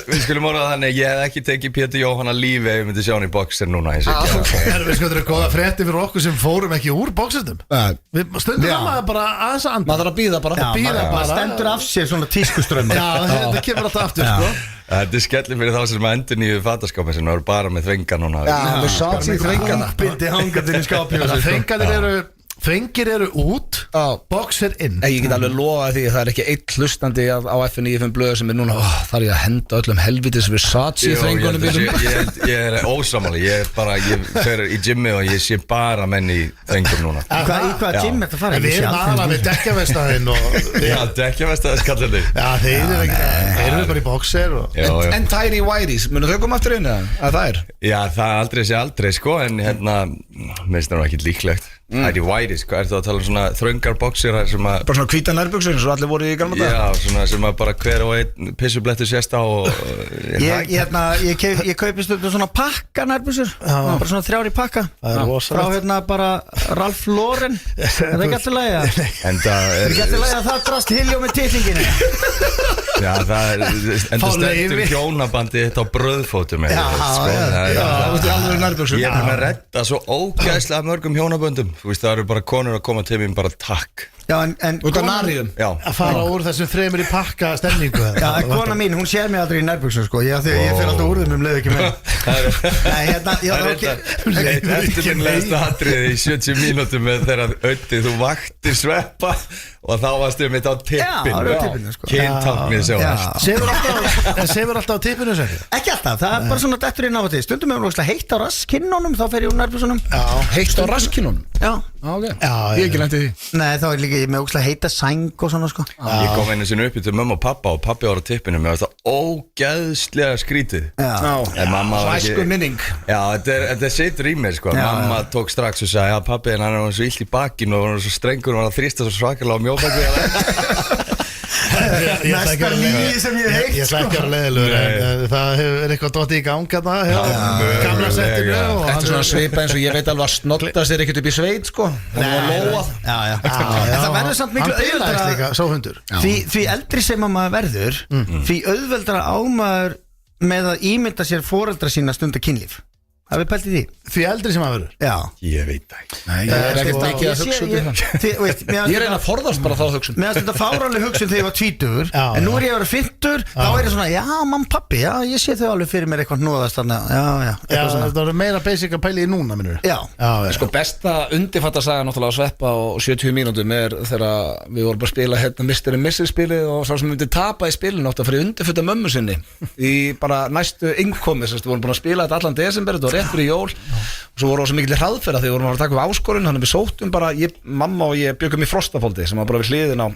við skulum orða þannig. Ég hef ekki tekið Pétur Jóhann að lífi ef ég myndi sjá hann í boxer núna. Við skoðum góða frétti fyrir okkur sem fórum ekki úr boxernum. Við stundum að bara aðeins að anda. Maður þarf að bíða bara. Maður stendur af sér svona tískuströmmar. Já, þetta kemur alltaf aftur sko. Þetta er skellið fyrir þá sem endur nýju fataskápin sem eru bara með þvenga núna. Já, Versace þvengana. Bindi hangatir í skápinu. Þvengir eru út, boxer inn. Ég get alveg lofað því að það er ekki eitt hlustandi á FM 95 blöðu sem er núna þarf ég að henda öllum helvitis Versace þvengunum mínum. Ég er ósamáli. Ég fer í gymmi og ég sé bara menn í þvengur núna. Í hvaða gym þetta fara? Við erum aðalega við dekkjavestaðinn. Já, dekkjavestaðinn skallir þig. Já, þeir eru bara í boxer. En Tiny Whities, munum þau koma aftur inn eða það er? Já, það aldrei sé aldrei sko. En hérna, minnst það nú ekki líklegt. Tiny Whities, hvað ertu að tala um svona þröngar boxer sem að bara svona hvíta nærbuxur eins og allir voru í gamla dag? Já, svona sem að bara hver og einn pissublettur sést á og Ég kaupi stundum svona pakka nærbuxur. Bara svona 3 í pakka. Það er rosalegt. Frá hérna bara Ralph Lauren. Er það ekki alltaf lægja? En það Er ekki alltaf lægja að það drast Hiljó með titlinginu? Já, það er enda stendur hjónabandi þetta á bröðfótum Já, Ég er með að redda svo ógæslega mörgum hjónaböndum. Þú veist, það eru bara konur að koma til mér bara takk. Já, en Út af naríum Já, Að fara úr þessum þremur í pakka stemningu Já, en kona mín, hún sér mig aldrei í nærbuxum sko Þegar ég fer alltaf úr þeim leið ekki með Nei, hérna, já, það er eitt eftirminnilegasta atriði í 70 mínútum með þegar Öddi, þú vaktir Sveppa og þá varstu mitt á tippinu Já, á tippinu, sko. Kyntáknið sem Já. var Sefur alltaf á tippinu sem Ekki alltaf, það er bara svona dettur inn á og til Stundum er hún heitt á raskinnunum, þá fer ég úr nærbuxunum Heitt á raskinunum Já, Ok, Já, ég ekki lent í því nei, þá er líka með ógslag heita sæng og svona sko Ég kom einu sinni upp í til mömmu og pappa var á tippinu mér varst það ógeðslega skrítið Já, En mamma var Æsku minning Já, þetta situr í mér sko Mamma tók strax og sagði að pappi hann er svo illt í bakinu og hann er svo strengur og hann þrýsta svo svakalega á mjóbakið Næsta lígi sem ég heitt Ég ætla ekki að vera leiðilegur en það er eitthvað dótt í ganga gamla settinu og Þetta er svona svipa eins og ég veit alveg að snotta sér ekkert upp í sveit sko Það var lóað Já, það verður samt miklu Hann bilaðist auðveldara líka, svo hundur Því eldri sem að maður verður Því auðveldara ámaður með að ímynda sér foreldra sína stunda kynlíf Það við pælt í því Því eldri sem að verður Já Ég veit það ekki Nei, ég er ekkert mikið að hugsa út í það Ég reyna að forðast bara þá hugsun Mér finnst þetta fárálega hugsun þegar ég var 20 Já, En nú er ég að vera 50 Þá er ég svona, já, mamma, pappi Já, ég sé þau alveg fyrir mér eitthvað nóðast Þannig, já, Já, eitthvað svona það er meira basic að pæli í núna, minnur Já, Sko besta undirfatta saga náttúrulega að Sveppa á 70 mínútum er þegar við vorum bara að spila hérna Mr. and Mrs. spilið og sá sem myndi tapa í spilinu átti að fyrir undirfutta mömmu sinni í bara næstu innkomi við vorum búin að spila þetta allan desember þetta var rétt fyrir jól og svo vorum við svo mikill hraðferða þegar við vorum að taka upp áskorun þannig við sóttum bara, mamma og ég byggum í Frostafóldi sem var bara við hliðin á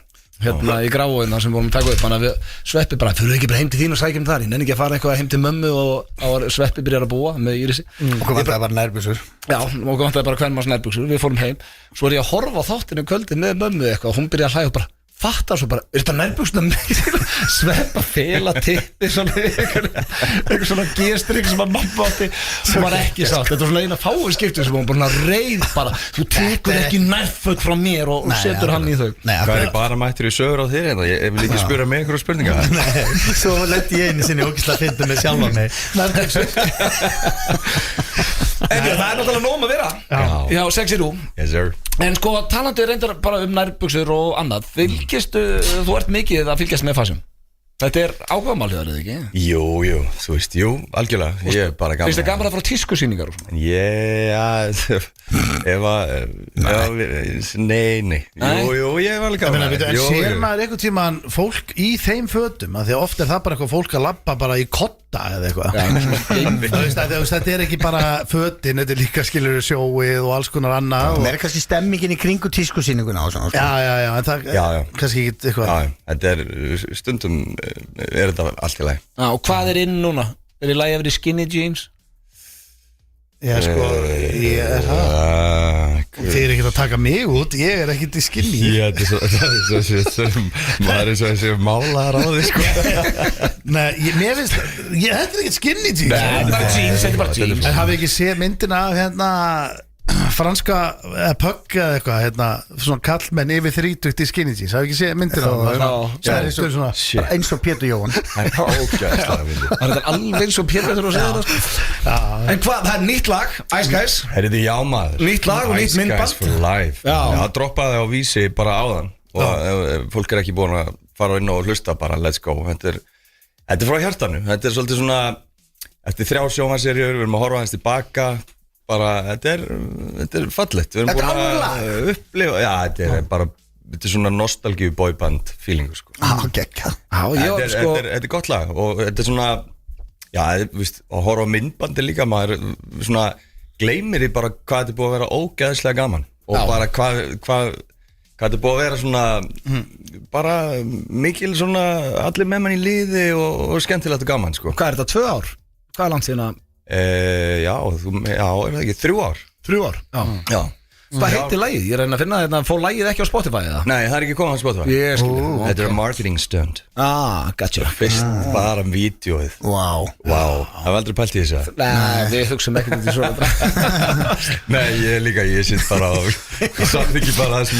hérna í Gráuðina sem vorum að taka upp þannig að við Sveppi bara, fyrir ekki bara heim til þín og sækjum þar ég nenni ekki að fara eitthvað heim til mömmu og Sveppi byrjar að búa með Írisi og hvað var bara nærbuxur Já, og vantaði bara hvern manns nærbuxur, við fórum heim svo er ég að horfa á þáttinu kvöldið með mömmu eitthvað og hún byrja að hlæja og bara fattar svo bara, er þetta nærbuxuna mig? Sveppa, fela, tippi svona eitthvað svona gestrygg sem að mamma átti sem var ekki sátt, þetta var svona eina fáu skipti sem hún bara reið bara þú tekur ekki nærföt frá mér og setur hann í þau Hvað er bara mættur í sögur á þér en ég vil ekki spura mig einhverju spurninga Svo lendi ég einu sinni ógislega fyndum með sjálfa mig En það er náttúrulega nóg að vera Já, sexy rú Yes sir En sko, talandi reyndar bara nærbuxur og annað Fylgistu, þú ert mikið að fylgjast með fashion Þetta er áhugamálið, eða ekki? Jú, þú veist, algjörlega Ég er bara gaman Finnst þið gaman að fara tískusýningar og svona? Nei Jú, ég var alveg gaman En sér maður einhvern tímann fólk í þeim fötum að því að oft er það bara eitthvað fólk að labba bara í kotta eða eitthvað Þetta er ekki bara fötin, þetta er líka skilur sjóið og alls konar annað Það er kannski stemmingin í kringu tískusýninguna og svona Já, en það kannski ekki eitthvað Þetta er stundum er þetta allt í lagi Og hvað er inn núna? Er í lagi að vera í skinny jeans? Já, sko, ég er það Þið er ekkert að taka mig út, ég er ekkert í skinny Þetta er svo maður er svo að sé málaðar á því sko Nei, mér finnst þetta er ekkert skinny jeans Þetta er bara jeans En hafið ekki séð myndina af hérna franska pögg eða eitthvað hérna, svona kallmenn yfir 30 í skinny jeans, hafið ekki séð myndina eins og Pétur Jóhann Það er alveg eins og Pétur þegar þú segir það sko En hvað, það er nýtt lag, Ice Guys Herriði, já maður Nýtt lag og nýtt myndband Ice Guys for life Það droppaði á Vísi bara áðan og ef fólk er ekki búin að fara inn og hlusta bara let's go Þetta er frá hjartanu, þetta er svolítið svona eftir 3 sjónvarserjur, við erum að horfa hans tilbaka bara, þetta er fallegt við erum búin að upplifa þetta er svona nostalgíu boyband feelingu sko Þetta er gott lag og þetta er svona að horfa á myndbandi líka maður svona gleymir í bara hvað þetta er búið að vera ógeðslega gaman og bara hvað þetta er búið að vera svona bara mikil svona allir með mann í liði og skemmtilegt og gaman sko Hvað er þetta, 2 ár? Hvað er langt síðan að Já, er það ekki 3 ár? 3 ár, já Hvað heitir lagið? Ég reyna að finna þetta, fór lagið ekki á Spotify eða? Nei, það er ekki komið á Spotify Þetta er marketing stunt Gotcha Fyrst bara vídeoið Wow Það var aldrei pælt í þessu Nei, við hugsaum ekki til svona Nei, ég sitt bara á Samt ekki bara það sem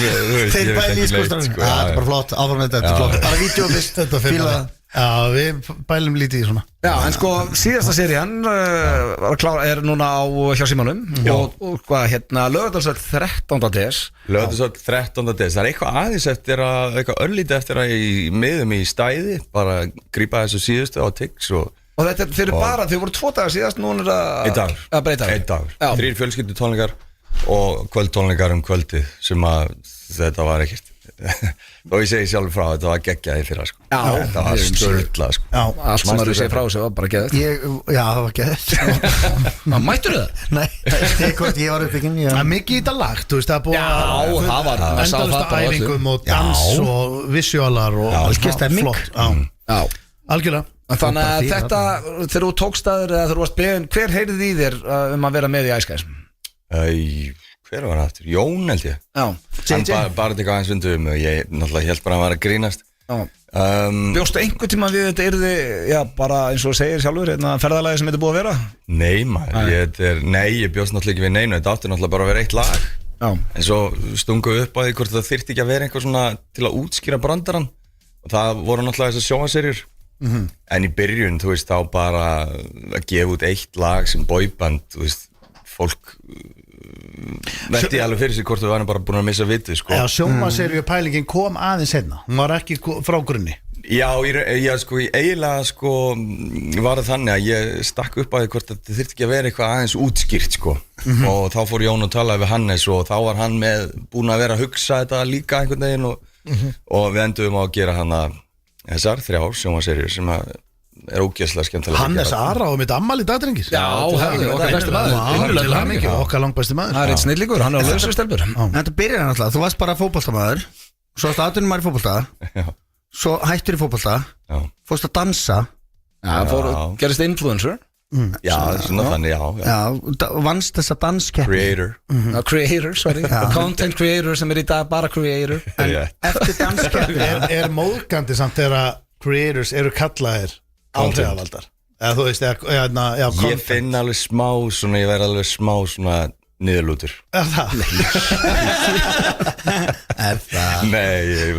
Þeir bæði í skústranum Það er bara flott, áfram þetta er flott Bara vídeo fyrst, fíla Já, við bælum lítið í svona. Já, en sko, síðasta serían var að klára, er núna á hjá Símanum og hvað, Laugardalsvöll 13. des Laugardalsvöll 13. des. Það er eitthvað aðeins eitthvað örlítið eftir að í miðum í stæði, bara grípa þessu síðustu á Tix og þetta er fyrir bara, þau voru 2 dagar síðast, núna er að breyta. Einn dagur. 3 fjölskyldu tónleikar og kvöldtónleikar kvöldið sem að þetta var ekkert og ég segi sjálfur frá að þetta var geggjaði fyrir sko. Já, þetta var störla sko. Já, allt sem maður segi frá þessu var bara geðið. Já, það var geðið. Mættur það? Nei, ég var uppbyggin. Það er mikið í þetta lagt, þú veist, það er búið Já, það var endalista æfingum og dans og visualar og algjör stemming. Já, algjörlega. þannig að þetta, þegar þú tókst aður eða þegar þú varst beðin, hver heyrði í þér að vera með í Ice Guys? Hver var það aftur? Jón held ég. Já, Hann bara þetta aðeins undir mig og ég náttúrulega held bara að hann var að grínast. Bjóstu einhvern tíma við þetta yrði, já, bara eins og segir sjálfur, ferðalagi sem þetta búið að vera? Nei maður, ég bjóst náttúrulega ekki við neinu, þetta átti náttúrulega bara að vera eitt lag. Já. En svo stungu upp að því hvort það þyrfti ekki að vera einhver svona til að útskýra brandarann og það voru náttúrulega þessar sjónvarserjur. En í byrjun, þú veist, þá bara að gefa út eitt lag sem boyband, þú veist, fólk velti alveg fyrir sig hvort við varum bara búin að missa vitið sko. Já, sjónvarserju pælingin kom aðeins seinna. Hún var ekki frá grunni. Já, sko, eiginlega sko var það þannig að ég stakk upp að því hvort þetta þyrfti ekki að vera eitthvað aðeins útskýrt sko. Og þá fór Jón og talaði við Hannes og þá var hann búin að vera að hugsa þetta líka einhvern veginn og við enduðum á að gera hana þessar 3 sjónvarserjur sem er ógeðslega skemmtilega. Hannes Ara og mitt ammali dagdrengir. Já, okkar besti maður. Okkar langbæsti maður. Það er eitt snillíkur, hann er á lausu stelpur. Þetta byrjar náttúrulega, þú varst bara fótboltamaður, svo varst aðtunum maður í fótbolta, svo hættur í fótbolta, fórst að dansa. Já, gerist influencer. Já, svona þannig, já. Vannst þessa danskeppni. Creator sorry. Content creator sem í dag bara creator. Eftir danskeppni móðgandi samt þegar creators eru kallaðir áhrifavaldar. Eða þú veist, ég finn alveg smá svona, ég verð alveg smá svona niðurlútur. Er það? Er það? Nei, ég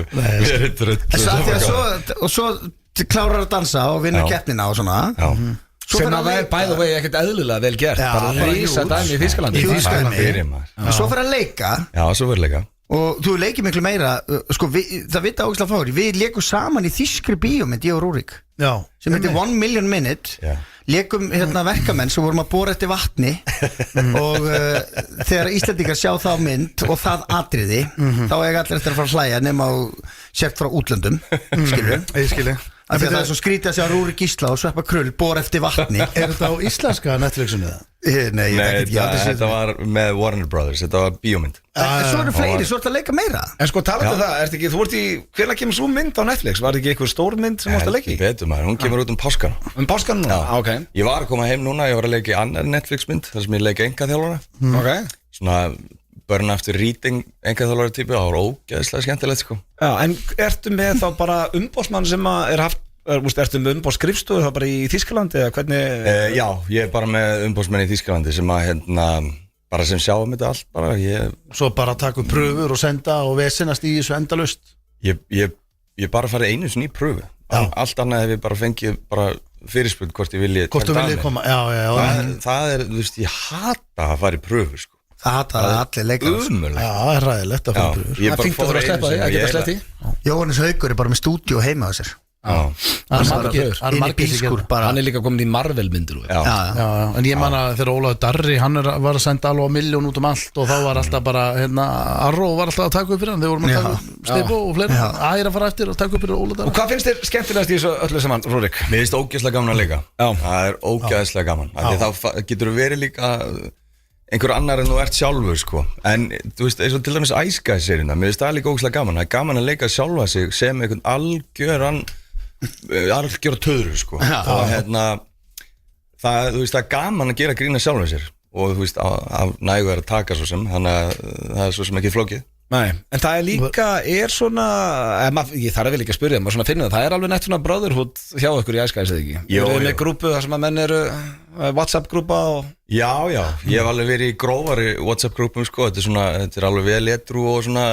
er trött. Og svo klárar að dansa og vinna keppnina og svona. Sem að það er by the way ekkert eðlilega vel gert. Bara rísa dæmi í Þýskalandi. Svo fyrir að leika. Já, svo fyrir að leika. Og þú leikir miklu meira, sko, það vita ágislega fári, við leikum saman í þýskri bíómynd, ég og Rúrik, sem heitir 1 Million Minute, leikum verkamenn sem vorum að bora eftir vatni og þegar Íslendingar sjá þá mynd og það atriði, þá eiga allir eftir að fara að hlæja nema á sért frá útlöndum, skilur. Ég skilji. Af því að það er svo skrítið að sjá Rúrik Gísla og Sveppa Krull bora eftir vatni. Er þetta á íslenska Netflixinu það? Nei, þetta var með Warner Brothers, þetta var bíómynd. Svo eru fleiri, svo ertu að leika meira. En sko talandi það, þú ert í, hvernig kemur svo mynd á Netflix? Var þetta ekki eitthvað stór mynd sem vorst að leika í? Betur maður, hún kemur út páskana. Páskana núna? Ok. Ég var að koma heim núna, ég var að leika í annar Netflix mynd, þar sem ég leika engaþjálfara. Ok. Svona burn after reading engaþjálfara típu, það var ógeðslega skemmtilegt sko. Já, en ertu með þá bara umboðsmann sem haft ertu með umboðsskrifstofu það bara í Þýskalandi eða hvernig? Já, ég er bara með umboðsmenn í Þýskalandi sem að bara sem sjáum þetta allt bara Svo bara taka upp pröfur og senda og vesenast í þessu endalaust. Ég bara farið einu sinni í pröfu. Allt annað hef ég bara fengið bara fyrirspurn hvort ég vilji koma. Það er, þú veist, ég hata að fara í pröfu sko. Það hataði allir leikar. Já, það er ræðilegt að fara í pröfur. Það er fínt að þú að sleppa því, að geta sleppt í. Jóhannes Haukur er bara með stúdíu heima á sér. Hann er líka komin í Marvel myndir. En ég man að þegar Ólafur Darri hann var að senda alveg 1 milljón út allt og þá var alltaf bara Arró var alltaf að taka upp fyrir hann þegar vorum að taka upp Steipo og fleiri ægir að fara eftir og taka upp fyrir Ólafur Darri. Og hvað finnst þér skemmtilegast í þessu öllu saman, Rúrik? Mér finnst ógeðslega gaman að leika. Það er ógeðslega gaman. Þá getur þú verið líka einhver annar en þú ert sjálfur sko. En þú veist, eins og til dæmis Ice Guys serina, mér finnst það líka ógeðslega gaman. Það er gaman að leika sjálfa sig sem einhvern algjör töðru sko. Og það, þú veist, það er gaman að gera grína sjálfa sér og þú veist, af nægu er að taka svo sem, þannig að það er svo sem ekki flókið. Nei, en það er líka, svona ég þarf vel ekki að spyrja, maður svona finna það er alveg neitt svona brotherhood hjá ykkur í Ice Guys eða ekki? Eru þið með grúpu þar sem að menn eru WhatsApp grúpa og... Já, ég hef alveg verið í grófari WhatsApp grúpum sko, þetta er alveg vel etru og svona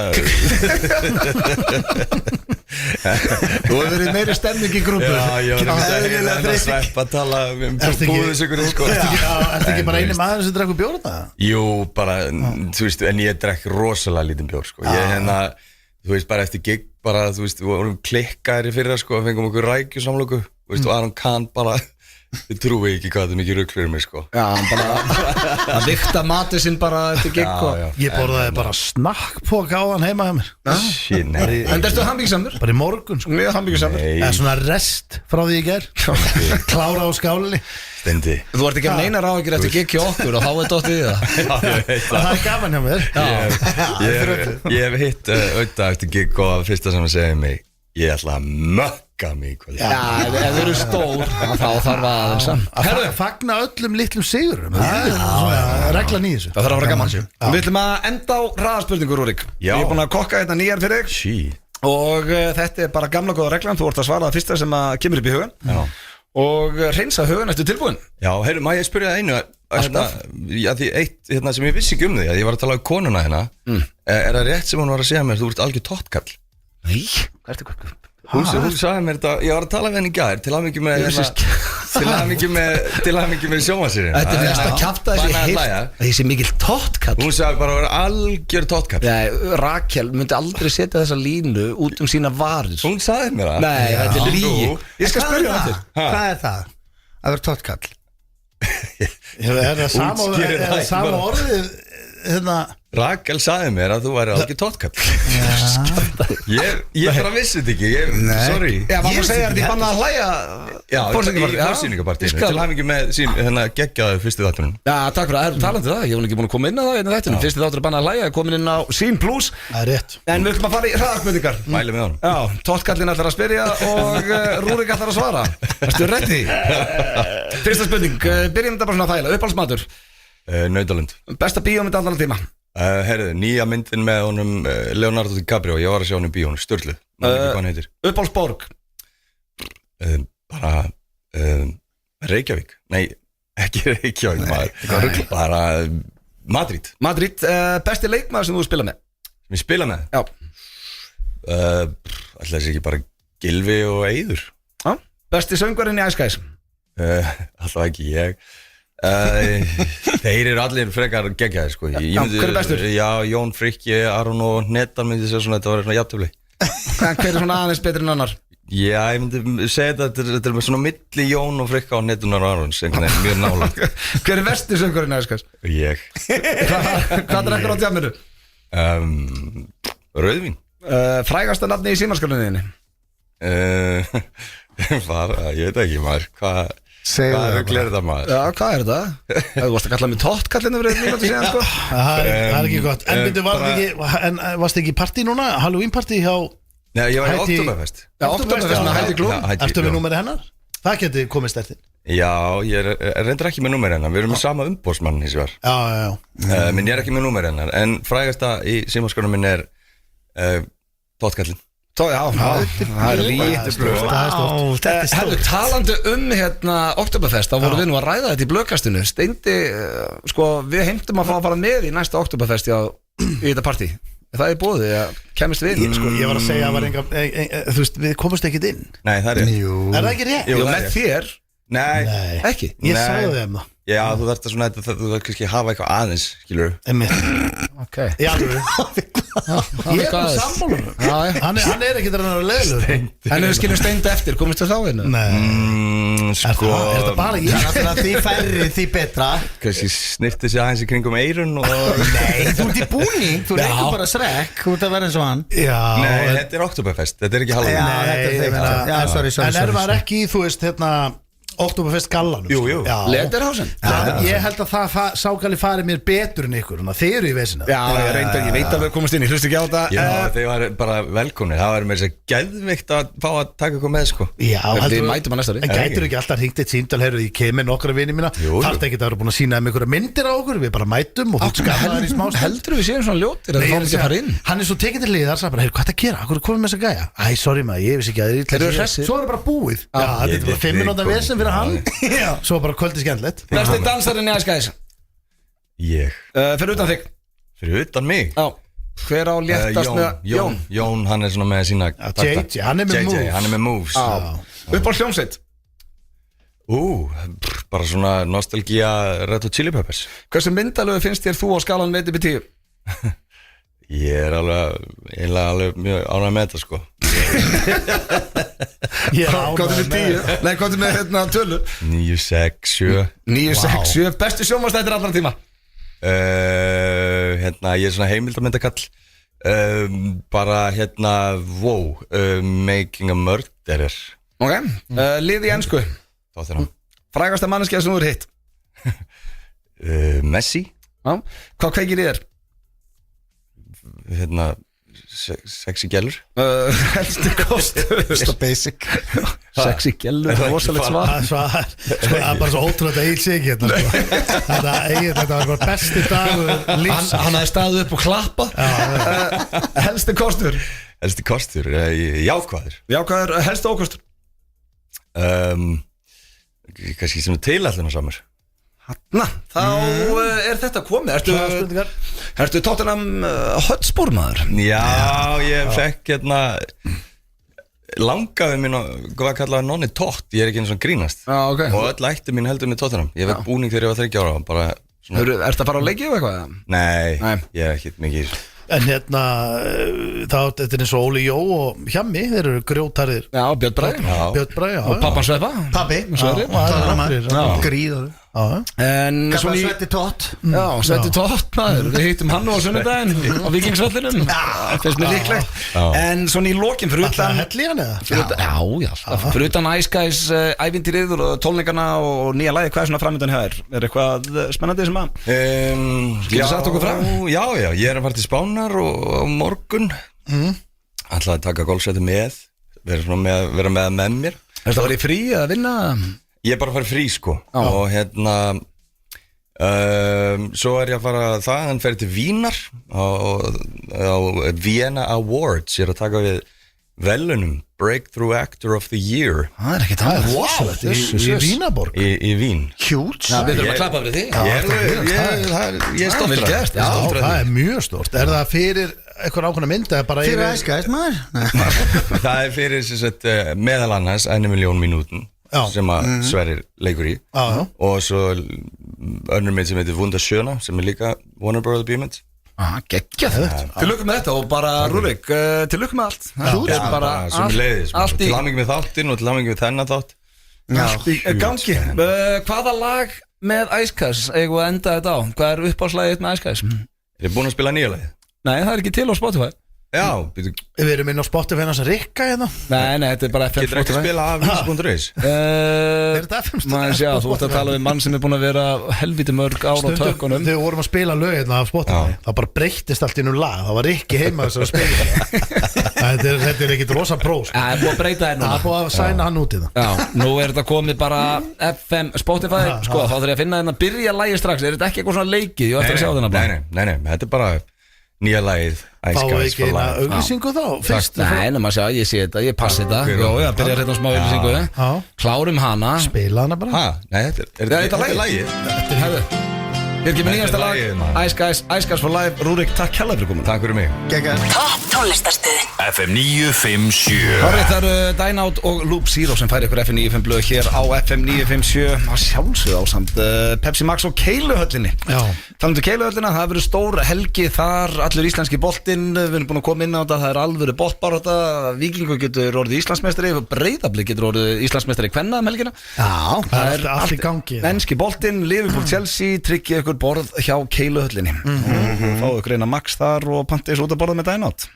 Þú hefur verið meiri stemning í grúpu. Já, ég var eðlilega að þreytt. sveppa að tala um Ertu ekki- búðusikurinn sko Ertu ekki bara eini maður sem drekkur bjór þetta? Jú, bara, þú veist, en ég drekk rosalega lítinn bjór sko Ég þú veist, bara eftir gig bara, þú veist, við vorum klikkaðir í fyrra sko Fengum okkur rækju samlóku, þú veist, og Aron Kahn bara Þið trúi ekki hvað þetta er mikið rugl fyrir mig sko Já, hann bara að vikta matið sinn bara eftir gig og... Ég borðaði bara snakkpók á hann heima hjá mér Shit, nei En ertu hamingisamur? Bara í morgun sko Mjög hamingisamur. Eða svona rest frá því ég ger Klára á skálinni Steindi Þú ert ekki að neina ráðegir eftir gig hjá okkur og þá er dottið í það. Já, ég veit Það er gaman hjá mér Ég hef hitt auðvitað eftir gig og fyrsta sem að segja mig Ég ætla að mökka mig í kvöld Já, ef þau eru stór, þá þarf aðeins Að fagna öllum litlum sigurum Það er svona reglan í þessu Það þarf að vera gaman. Við ætlum að enda á hraðaspurningu, Rúrik. Já. Ég er búin að kokka þetta nýjar fyrir þig. Shit Og þetta er bara gamla góða reglan. Þú ert að svara það fyrsta sem að kemur upp í hugan. Já. Og hreinsa hugan eftir tilbúin. Já, heyrðu, má ég spyrja það einu því eitt sem ég vissi ekki um því að ég var að tala um konuna hérna Er það rétt sem hún var að segja mér þú ert algjör tóttkall Nei, hvað ertu hvað? Hún sagði mér þetta, ég var að tala við henni í gær til að mikið með til að mikið með sjónvarsýrin Þetta er næsta kjafta þessi heilt. Þessi mikil tóttkall. Hún sagði bara að vera algjör tóttkall Nei, Rakel myndi aldrei setja þessa línu út sína varir. Hún sagði mér það Nei, þetta er lygi. Ég skal spyrja það eftir. Hvað er það? Að vera tóttkall? Er það Útskýrið það ekki sama bara. orðið hérna Rakel sagði mér að þú væri algjör tóttkall Ég bara vissi þetta ekki Sorry Já, var maður að segja að þið banna að hlæja. Já, í Forsýningapartíinu. forsýningapartíinu Skal- til að mikið með sín geggjaðu fyrstu þáttunum Já, takk fyrir að það er talandi það. Ég hef ekki búin að koma inn á það einu þættunum. Fyrsti þáttur er bannað að hlæja, er komin inn á Sín Plus. Það er rétt En við ætlum að fara í hraðaspurningar. Mæli með honum Já, tóttkallinn ætlar að spyrja og Rúrik ætlar að svara. Ertu ready? Fyrsta spurning, byrjum þetta bara svona þægilega. Uppáhaldsmatur, Nautalund besta bíómynd allan tíma. Herðu, nýja myndin með honum Leonardo DiCaprio, ég var að sjá hann í bíónu Sturlu, maður ekki hvað hann heitir Uppáhaldsborg, Bara Reykjavík, nei, ekki Reykjavík maður, bara Madrid, Madrid, besti leikmaður sem þú spila með. sem ég spila með Já. Ætla þessi ekki bara Gylfi og Eiður Já. Besti söngvarinn í Ice Guys. Alltaf ekki ég Þeir eru allir frekar geggjaðir sko. Já, hver er bestur? Já, Jón Frikki, Aron og Netan myndi segja svona, þetta var svona jafntöfli Hver er svona aðeins betri en annar? Já, ég myndi segja þetta er með svona milli Jón og Frikka og Netunar og Arons einhvern veginn, mjög nála Hver er versti söngvarinn í Ice Guys? Ég Hvað drekkur á djaminu? Rauðvín Frægasta nafni í símaskráninni? Ég veit ekki maður Hvað Segðu það rugl er þetta maður? Já, hvað er þetta? Þú varst að kalla mig tóttkallinu fyrir einn mínúti síðan, sko. Það er ekki gott En byrju, varst ekki í partí núna? Halloween partí hjá Nei, ég var í Hætti- Oktoberfest Já, Oktoberfest með Heidi Klum. Ertu með númerið hennar? Það geti komið stertinn Já, ég reyndar ekki með númer hennar Við erum með sama umbóðsmann hins vegar Já Menn ég er ekki með númer hennar En frægasta í símaskonum minn er Tóttkallin Já, það er lítið blöð. Þetta er Herru, stórt talandi hérna Oktoberfest, þá vorum við nú að ræða þetta í blöðkastinu. Steindi, sko, við heimtum að fá að fara með í næsta Oktoberfest í þetta partí. Það er bóðið að kemist við inn. Sko, ég var að segja að var enga Þú veist, við komumst ekkit inn Nei, það er Jú. Er það ekki rétt? Jú, Jú, það með er. þér, Nei, ekki. Ég Nei. sagði þeim það já, þú þarft að svona Þú þarft kannski að hafa eitthvað aðeins, skilur Einmitt. Ok. Í alvöru Ég er með sammálunum Já, já. Hann er ekkit að vera leiðilegur En ef við skiljum Steindi eftir, komist þú þá inn? Nei Sko Er þetta bara ég? Þannig að því færri því betra. Kannski snirti sig aðeins í kringum eirun og Nei, þú ert í búning. Þú Já. reykur bara srekk. Þú ert að vera eins og hann. Já Nei, þetta er Oktoberfest, þetta er ekki Halloween Já, þetta er ég þeitt. meina- Já, sorry. En er maður ekki í, þú veist, hérna Oktoberfest gallanum Jú, jú. Já. Lederhausen? Ég held að það ságali fari mér betur en ykkur Þannig að þið eru í vesina Já, ég veit alveg að komast inn, ég hlust ekki á þetta. Já, þeir var bara velkomnir Það var með þess að geðvikt að fá að taka eitthvað með sko Já, Við heldur- mætum að næsta ári. En gætur ekki alltaf hringt eitt símdal Heyrðu, ég kemur nokkra vini mína Jú, jú. Þarft ekki að vera búin að sína þeim einhverja myndir á okkur Við bara mætum og þú skammaðar í smá stund. Heldur við séum svona ljótir að Nei, það ég fáum er ekki að fara inn? Hann er svo tekinn til liðar Sæði bara, heyrðu, hvað er að gera? Akkur er komið með þessa gæja? Æ, sorry maður, ég vissi ekki að Þeir eru hressir. Svo er það bara búið Já, þetta Ég er bara veit 5 minúta ekki. vesen fyrir hann Já, svo bara kvöldi skemmtilegt Besti dansarinn í Ice Guys? Ég, Fyrir utan þig. fyrir utan mig Já. Hver á léttast með Jón, hann er svona með sína JJ, hann er með moves. hann er með moves Upp á hljómsveit Bara svona nostalgía Red Hot Chili Peppers Hversu myndalögu finnst þér þú á skalan með 1-10? Ég er alveg mjög ánægð með þetta sko Ég er Hvað er með 10? Nei, hvað er með tölu? 9, 6, 7 9, 6, 7 Bestu sjónvarpsþættir allra tíma ég er svona heimildamyndakall bara Making a Murderer Ok, lið í ensku Frægasta manneskja sem þú er hitt Messi Hvað kveikir í þér? Sexy gælur Helstu kostur So basic Sexy gælur, rosalegt svar Það er bara svo ótrúlega að Egil sé ekki Þetta var bara besti dagur lífs Hann hafði staðið upp og klappa Helstu kostur Jákvæður Helstu ókostur Kannski sem tilætlunarsamur Hanna, þá er þetta komið Ertu Tottenham Hotspur maður? Já, ég fekk langaði mín hvað kallaði nonni tótt, ég er ekki eins og grínast okay. Og öll ætti mín heldur með Tottenham Ég fekk búning þegar ég var 30 ára bara Ertu að fara á leikið eða eitthvað? Nei, ég er ekki mikið En þetta er eins og Óli Jó og Hjammi, þeir eru grjótarðir Já, Björn Bragi Og pappan Sveppa Pabbi Gríðar Gafla Svetti Tótt Já, Svetti Tótt maður Við hittum hann á sunnudaginn á Vikingsvellinum Það finnst mér líklegt En svona í lokin fyrir utan Helli hann eða? Já, fyrir utan Ice Guys ævintýrið og tónleikana og nýja lagi, hvað er svona framöndan hér? Er eitthvað spennandi sem að Getur sagt okkur frá? Já, ég er að fara til Spánar og morgun Ætlaði að taka golfsæti með vera með mér Er það að vera í frí að vinna? Ég er bara að fara frí sko og svo er ég að fara hann fer til Vínar á Vienna Awards ég er að taka við velunum Breakthrough Actor of the Year Það er ekki það Í Vínaborg í Vín Huge Við þurfum að klappa fyrir því Ég er stoltur Já, það er mjög stort Er það fyrir eitthvað ákveðna mynd eða bara Fyrir æskæst maður Það er fyrir meðal annars 1 milljón mínútum sem að Sverrir leikur í og svo önnur mynd sem heitir Wunderschöna sem er líka Warner Brothers bíómynd Geggjað Til lukku með þetta og bara Rúrik til lukku með allt bara sem leiðis til hamingi með þáttinn og til hamingi með þennan þátt Allt í gangi Hvaða lag með Ice Guys eigum við að enda þetta á? Hvað er uppáhaldslagið með Ice Guys? Er þið búin að spila nýja lagið? Nei, það er ekki til á Spotify Já, Við erum inn á Spotify hans að Rikka hérna Nei, þetta er bara FM getur ekki að spila af Vís.is Er þetta FM Maður sjá, þú ert að tala við mann sem er búin að vera helviti mörg ára á tökunum Þegar við vorum að spila lög hérna af Spotify Það bara breyttist allt í nú lag Það var Rikki heima þess að spila Þetta er ekkit rosa pró Það er búin að breyta þér núna Það er búin að sæna hann út í það Já, nú er þetta komið bara FM Spotify Sko, þá þarf ég að finna þennan byrja lægi strax Er þetta ekki eitthvað svona leikið? Ég ætla að sjá þennan bara Nei, þetta er bara nýja lagið Ice Fáðu Guys ekki for eina Life auglýsingu þá fyrst Nei, maður sjá, ég sé þetta, ég passi þetta Jó, ég byrja hérna smá auglýsingu Klárum hana Spila hana bara Nei, þetta er lagið Herðu, hér kemur nýjasta lag Ice Guys for Life Rúrik, takk hella fyrir komin Takk fyrir mig Topp tónlistarstöðin FM 957 Hárið, það eru Dine Out og Loop Zero sem færi ykkur FM 95 blöð hér á FM 957 að sjálfsögðu ásamt Pepsi Max og Keiluhöllinni Talandu Keiluhöllina, það verður stór helgi þar allir íslenski boltinn, við erum búin að koma inn á þetta það er alvöru boltbarátta, Víkingur getur orðið Íslandsmeistari og Breiðablik getur orðið Íslandsmeistari kvenna meðhelgina Það er allt í gangi Enski boltinn, Liverpool Chelsea tryggja ykkur borð hjá Keiluhöllinni og fáu ykkur eina Max þar og pantið svo út að borða með Dine Out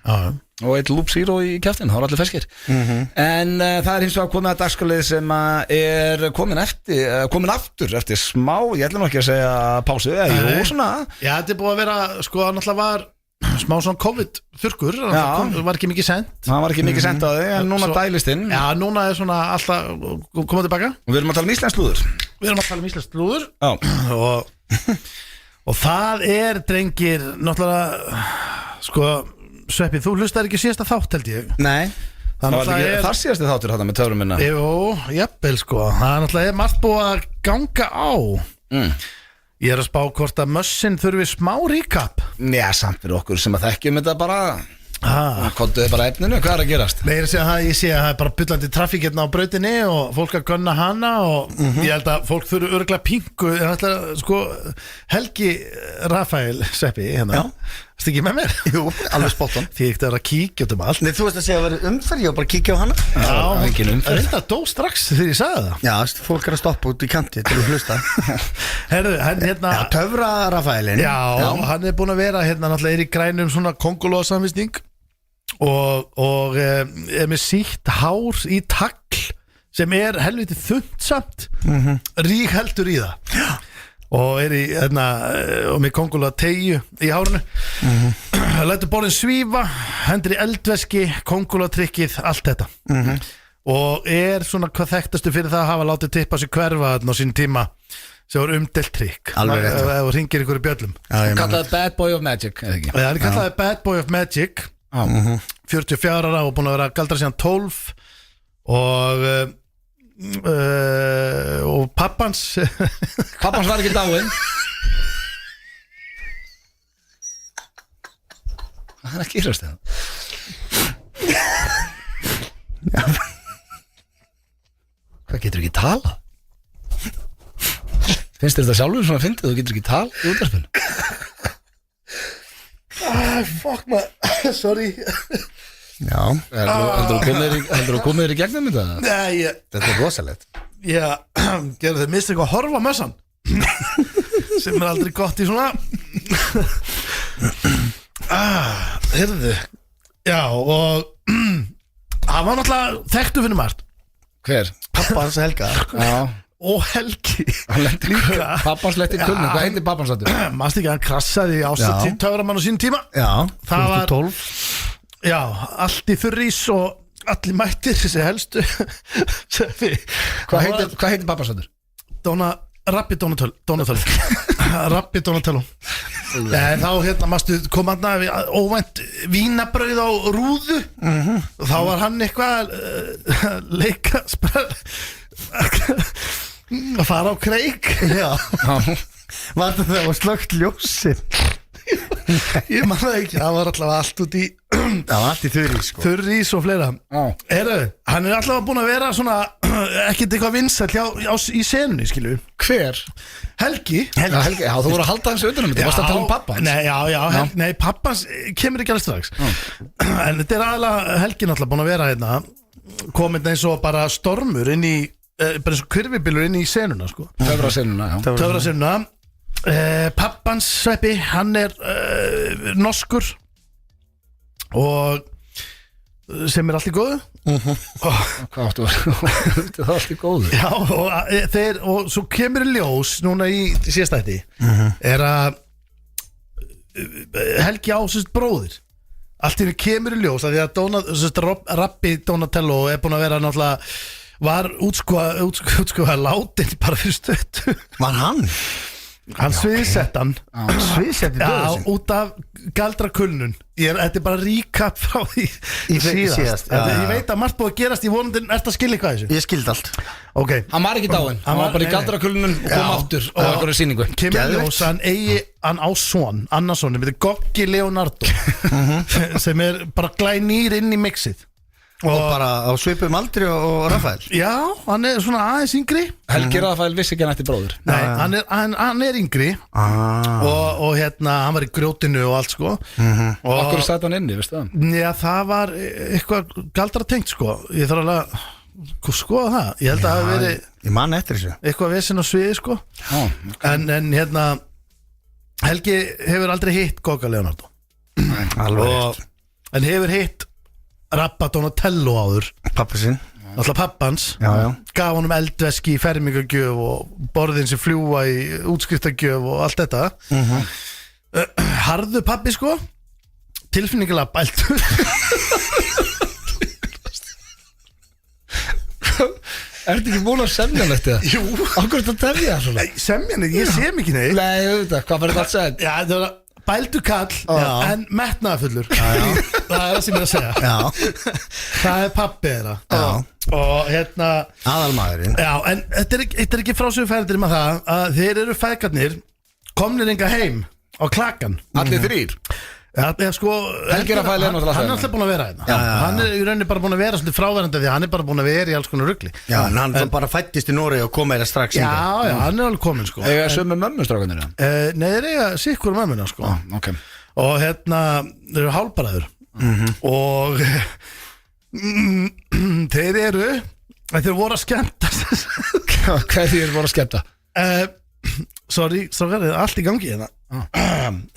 og eitt Loop Zero í kjaftin, það var allir ferskir en það er hins vegar komið að dagskrálið sem er komin aftur eftir smá, ég ætla nú ekki að segja pásu, jú svona Já, þetta er búið að vera, sko, náttúrulega var smá svona COVID-þurkur var ekki mikið sendt það var ekki mikið sendt á þig, en núna dælist inn Já, núna er svona alltaf komað tilbaka og við erum að tala íslenskt lúður og það er, drengir, náttúrulega sko Sveppi, þú hlustar ekki síðasta þátt held ég Nei Það var ekki þar síðasti þáttur þetta með töfrum minna Jú, jafnvel sko Það er náttúrulega margt búið að ganga á Ég er að spá hvort að mössin þurfi smá recap. Já, samt fyrir okkur sem að þekkjum þetta bara Kontuðu bara efninu, hvað er að gerast? Nei, ég sé að það er bara byllandi trafík hérna á brautinni og fólk að gunna hana og ég held að fólk þurfi örgulega pingu en alltaf, sko, Helgi Rafael Seppi, hérna Erstu ekki með mér? Jú, alveg spottan. Því ekki það er að kíkja út um allt. Nei, þú veist að segja að vera umferð, ég var bara að kíkja á hana. Já, það er þetta dó strax þegar ég sagði það. Já, fólk er að stoppa út í kanti til að hlusta. Herðu, hann hérna Já, töfra Rafaelin. Já, hann er búin að vera hérna náttúrulega í grænum svona kongolóa samvisning og er með sítt hár í tagl sem er helviti þundsamt rík heldur í það. Já. Og er í, hérna, og með kongóla tegju í hárunu lætur borðin svífa, hendur í eldveski, kongóla trikkið, allt þetta og er svona hvað þekktastu fyrir það að hafa látið tippa sig hverfa þarna á sín tíma sem var umdelt trikk og ringir ykkur í bjöllum. Kallaði Bad Boy of Magic, eða ekki? Já, hann kallaði Bad Boy of Magic 44 ára og búin að vera að galdra síðan 12 og pappans var ekki dáinn. Það er ekki írast það. Hvað getur ekki tala? Finnst þér þetta sjálfur svona að fyndið þú getur ekki tala í útvarpinu? Fuck maður, sorry. Já. Heldur þú komið þér í gegnum þetta? Nei, Þetta er rosalegt. ég gerði þið mist eitthvað að horfa á mössan sem er aldrei gott í svona heyrðu já og hann var náttúrulega þekktu fyrir margt Hver? Pappans Helga. Já. og Helgi Líka. Pappans letti kulnum, hvað heitir pappans þetta? Mást ekki að hann krassaði á Já. töframann á sín tíma Já, Það var- 2012. já, allt í þurrís og allir mættir þessi helstu Hvað heitir pappans þetta? Rappi Donatello Rappi Donatello þá hérna mástu kom hann að óvænt vínabrauð á rúðu og þá var hann eitthvað að leika að fara á kreik Já. Var þetta þegar var slögt ljósin? ég man það ekki, það var allavega allt út í Það var allt í þurri, sko. þurrís og fleira Já. hann er allavega búin að vera svona ekkert eitthvað vinsæll í senunni skilju Hver? Helgi Já, þú voru að halda hans utan um þetta, varst að tala um pappans? Nei, nei, pappans kemur ekki alveg strax En þetta er aðalega Helgi náttúrulega búin að vera hérna komin eins og bara stormur inn í bara eins og hvirfibylur inn í senuna sko. Töfrasenuna, já. Töfrasenuna Pappans Sveppi, hann er norskur og sem er allt í góðu Hvað áttu það er allt í góðu? Já, og svo kemur í ljós núna í síðastætti er að Helgi á sérst bróðir allt í henni kemur í ljós að því að Rappi Donatello er búin að vera náttúrulega var útskúfa látin bara fyrir stöttu Var hann? hann sviðsett hann Sviðsetti döðu Já, sin. út af galdrakulnun Þetta er bara recap frá því Í síðast, já. Ég veit að margt búið að gerast í vonundin Ertu að skilja eitthvað þessu? Ég skildi allt. Ok, Hann var ekki dáinn, hann var bara í galdrakulnun og kom aftur á einhverju sýningu kemur Geðveikt. ljós að hann á son annarsson, þetta er Goggi Leonardo sem er bara glænýr inn í mixið Og bara á svipum aldri og Rafael. Já, hann er svona aðeins yngri Helgi Rafael vissi ekki hann eftir bróður Nei, hann er yngri og hérna, hann var í grjótinu og allt sko Og okkur satt hann inni, veistu það? Já, það var eitthvað galdra tengt sko Ég þarf alveg að skoða það Ég held að það hafi verið Ég man eftir þessu. eitthvað vesen á sviði sko Já. en hérna Helgi hefur aldrei hitt Gogga Leonardo Alveg. en hefur hitt Rappa Donatello áður Pappa sinn. alltaf pappans Já, já. gaf honum eldveski í fermingagjöf og borðin sem fljúa í útskriftargjöf og allt þetta harðu pappi sko tilfinningilega bæltur Ertu ekki búin að semja hann eftir það? Jú. Okkur er þetta að tefja það svona? semjani, ég sé mikið neitt Nei, auðvitað, hvað fyrir þetta að segja? Já, það var bældu kall en metnaðafullur það er það sem ég er að segja Já. það er pappi þeirra og hérna Aðalmaðurinn. já, en þetta er ekki frásögufærdir með það að þeir eru feðgarnir komnir enga heim á klakan. Allir þrýr. Ja, sko, Helgi Rafael er náttúrulega hann er hérna. alltaf búin að vera hérna. Hann er í rauninni bara búin að vera svolítið fráverandi því hann er bara búin að vera í alls konar rugli. Já, en hann bara fættist í Noregi og kom meira strax hingað. Já, hann er alveg komin sko. Eða sömu mömmustrákanir Nei, þeir eiga sikkur mömmuna sko. Ok. Og hérna, þeir eru hálfbræður og þeir voru að skemmta. Hvað þið voru að skemmta? Sorry, strákar, allt í gangi hérna.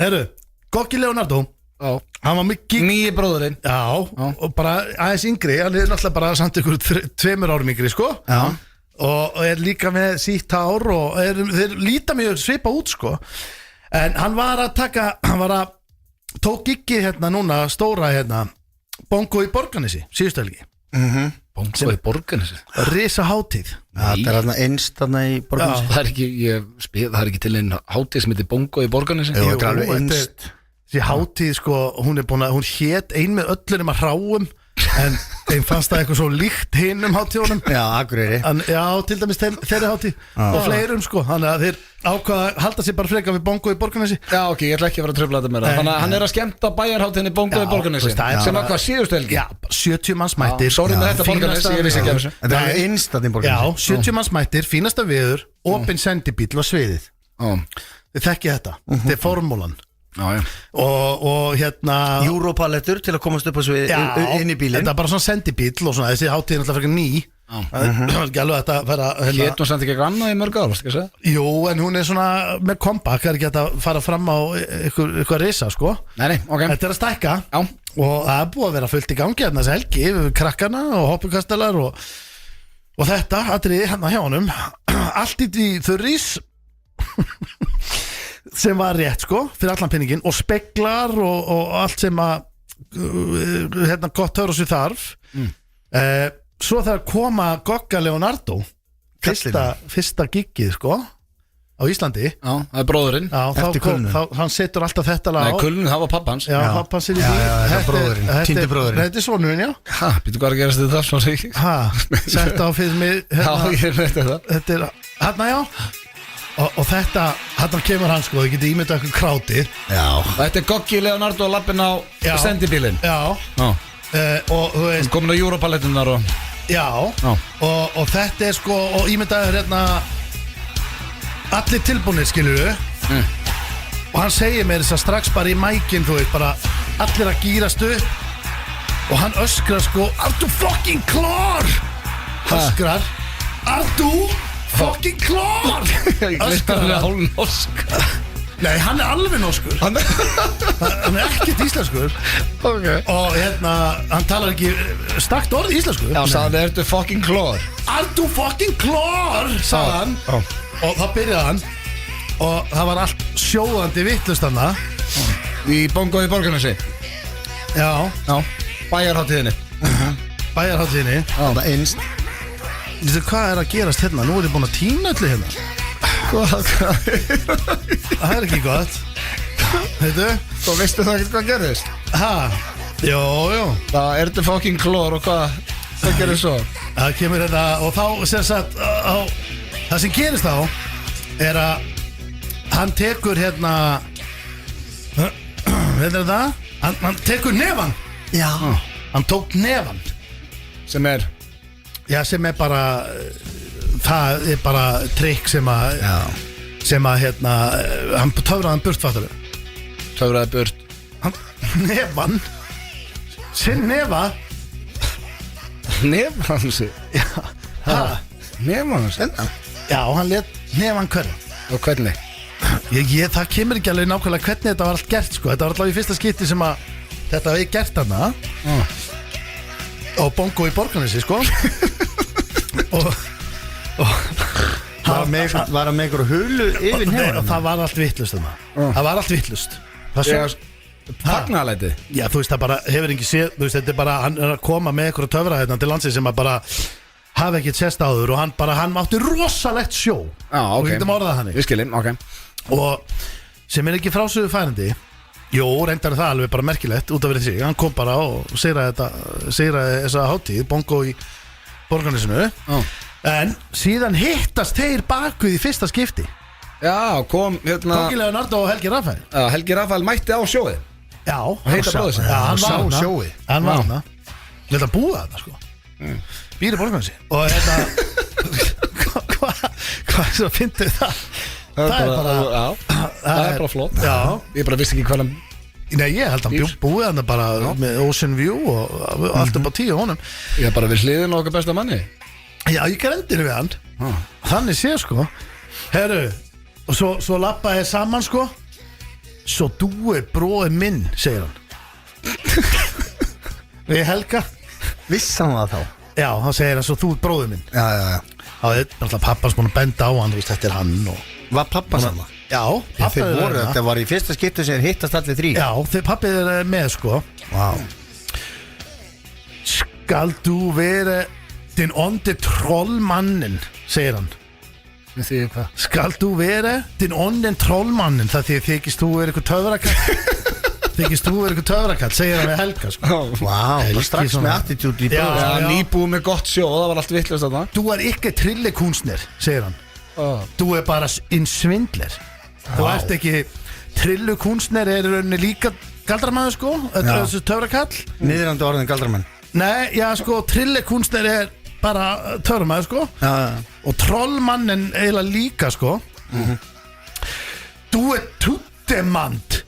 Herru, Goggi Leonardo, hann var mikið Nýji bróðurinn. Já, og bara aðeins yngri, hann er náttúrulega bara samt ykkur 2 árum yngri, sko. Já. Og er líka með sítt hár og þeir líta mjög svipa út, sko. En hann var að tók giggið hérna núna, stóra hérna, Bongo í Borgarnesi, síðustu helgi. Bongo í Borgarnesi. Risa hátíð. Það er hérna innst þarna í Borgarnesi. Það er ekki til einn hátíð sem heitir Bongo í Borgarnesi. Jú, þetta er alveg innst. Þessi hátíð, sko, hún hét ein með öllur um að hráum, en þeim fannst það eitthvað svo líkt hinum hátíðunum. Já, Akureyri. Já, til dæmis þeirri hátíð og fleirum, sko. Þannig að þeir ákvaða að halda sér bara frekar við Bongo í Borgarnesi. Já, ok, ég ætla ekki að vera að trufla þetta með það. Þannig að hann er að skemmta bæjarhátíðinni Bongo í Borgarnesi. Sem að hvað síðustu helgi? Já, 70 manns mættir. Sorry með þetta Borgarnesi, ég vissi ekki af þessu. Þetta er alveg innst þarna í Borgarnesi. Já, 70 manns mættir, fínasta veður, opin sendibíll á sviðið. Þið þekkið þetta, þetta er formúlan. Og hérna Europalettur til að komast upp á svið inn í bílinn. Þetta er bara svona sendibíll og svona, þessi hátíð er alltaf fyrir ný. Það er ekki alveg þetta að fara Hétt hún samt ekki eitthvað annað í mörg ár, varstu ekki að segja? Jú, en hún er svona með kompakt, það er ekki hægt að fara fram á eitthvað risa, sko. Nei, ok. Þetta er að stækka. Já. Og það er búið að vera fullt í gangi hérna þessi helgi, við krakkana og hoppukastalar og þetta, atriði hérna hjá honum. Allt í því þurrís sem var rétt, sko, fyrir allan pinningin, og speglar og allt sem að hérna gott höra sér þarf. Svo þegar koma Gogga Leonardo fyrsta giggið, sko, á Íslandi. Já, það er bróðurinn. Já, þá hann setur alltaf þetta lag á. Nei, kulnun, það var pappans. Já, pappans er í því. þetta er bróðurinn, týndi bróðurinn. Þetta er svonurinn, já. Ha, býttu hvað að gerast þetta svona ekki? Sett á fyrir mig Já, ég veit þetta. Þetta er, hérna, já. Og þetta, hérna kemur hann, sko, þið getið ímyndað eitthvað krátið. Já. Þetta er Goggi Leonardo og lappin á sendibílinn. Já. Og þú veist, komin á Europalettunar og já. Og þetta er, sko, og ímyndaður hérna allir tilbúinir, skilurðu. Og hann segir mér þess að strax bara í mækinn, þú veist, bara allir að gýrast upp og hann öskrar, sko, Artu fucking klár! Öskrar, Artu fucking klár! Öskrar hann. hálf norsk. Nei, hann er alveg norskur. Hann er ekkert íslenskur. Ok. Og hérna, hann talar ekki stakt orð íslenskur. Já, sagði ertu fucking klár. Artu fucking klár, sagði hann. Og þá byrjaði hann og það var allt sjóðandi vittlust þarna Í Bongo í Borgarnesi. Já, Bæjarhátíðinni. bæjarhátíðinni. Það er innst. Þú, hvað er að gerast hérna? Nú er ég búin að tína öllu hérna. Hvað? Það er ekki gott. Heitu? Svo veistu það ekki hvað gerðist? Ha? Jó. Það ertu fucking klár og hvað gerðist svo? Það kemur hérna og þá sem sagt það sem gerist þá er að hann tekur hérna veitir það? Hann tekur nefan. Já. Hann tók nefan. Sem er? Já, sem er bara það er bara trikk sem að hérna hann töfraði hann burt, fattar þau? Töfraði burt. Nefan sinn nefa. Nefan hansi? Já. Nefan hansi? Já, hann let nefan hverja. Og hvernig? Það kemur ekki alveg nákvæmlega hvernig þetta var allt gert, sko. Þetta var alltaf í fyrsta skipti sem að þetta var gert hana og Bongo í Borgarnesi, sko. og Var hann með ykkur hulu yfir nefnum? Það var allt vittlust þarna. Það var allt vittlust. Fagnalæti? Já, þú veist, það bara hefur ekki séð, þú veist, þetta er bara, hann er að koma með ykkur að töfra hérna til landsins sem að bara hafa ekkert sést áður og hann mátti rosalegt sjó. Já, ok. Og getum orðað hann. Við skiljum, ok. Og sem er ekki frásögu færandi. Jú, reyndar það alveg bara merkilegt út af verið sig. Hann kom bara og sigraði þessa hátíð, Bongo í Borgarnesinu. En síðan hittast þeir bakvið í fyrsta skipti Já, kom hérna Tóki Leonardo og Helgi Rafael Helgi Rafael mætti á sjóið Já, Heita bróðir sinn. Já, hann Sá var hana. sjóið. Hann var hana Ég held að búa þetta sko Býri Borgarnesi Og þetta Hvað er svo að finna það? Það er bara Já, það er bara flott Já Ég bara vissi ekki hvað hann Nei, ég held að hann búið hann bara með Ocean View og allt upp á 10 honum Ég er bara við hliðin á okkar besta manni Já, ég grendinu við hann Þannig sé sko Herru, og svo lappa ég saman sko Svo dúi bróði minn, segir hann Við Helga Vissan það þá? Já, hann segir hann svo þú er bróði minn Já Það er alltaf pappans búin að benda á hann, þú veist, þetta er hann og... Var pappa saman? Já, Þeir voru, þetta var í fyrsta skiptu sem hittast allir 3 Já, þegar pappið er með sko Vá Skal du vera din onde trollmannen, segir hann Því hvað Skal du vera din onde trollmannen Það því þykist þú er eitthvað töfrakall Þykist þú er eitthvað töfrakall, segir hann við Helga sko Vá, bara strax svona. með attitude í Já. bróð Já, nýbúið með gott sjó Það var allt vittlust þarna Du er ikke trillekunstner, segir hann Du er bara en svindler Þú ert ekki Trillekunstner er í rauninni líka Galdramæður sko, þetta er þessu töfrakall Niðrandi orðin galdramenn Nei, já sko, trillekunstner er bara töframæður sko Já Og trollmannen eiginlega líka sko Du er tuttemand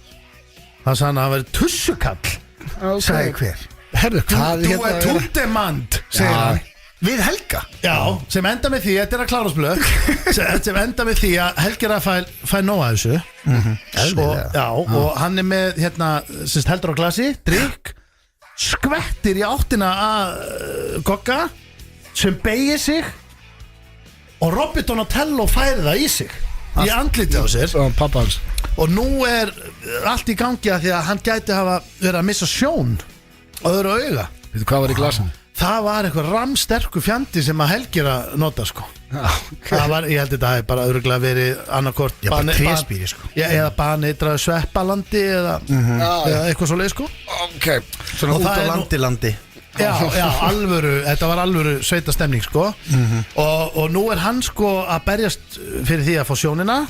Það sagði hann að það væri tussukall Sæði hver? Herðu, hvað Du er tuttemand, segir hann Við Helga? Já, sem enda með því, þetta er að klára splöð sem enda með því að Helgi Rafael fær nóg að þessu Eðlilega. Já, og hann er með hérna, semst heldur á glasi, drikk skvettir í áttina að Gogga sem beigir sig og Robby Donatello færi það í sig í andliti á sér Pappa hans og nú er allt í gangi að því að hann gæti hafa verið að missa sjón á öðru auga. Veitu hvað var í glasinu? Það var eitthvað ramsterku fjandi sem að Helgi er að nota sko. Það var, ég held þetta hafi bara örugglega verið annarkort Já, bara tréspýri, sko. Eða baneitraðu sveppalandi eða eitthvað svo leið sko. Ok Svona Og út það á er landi Já, alvöru, þetta var alvöru sveita stemning sko. Og nú er hann sko að berjast fyrir því að fá sjónina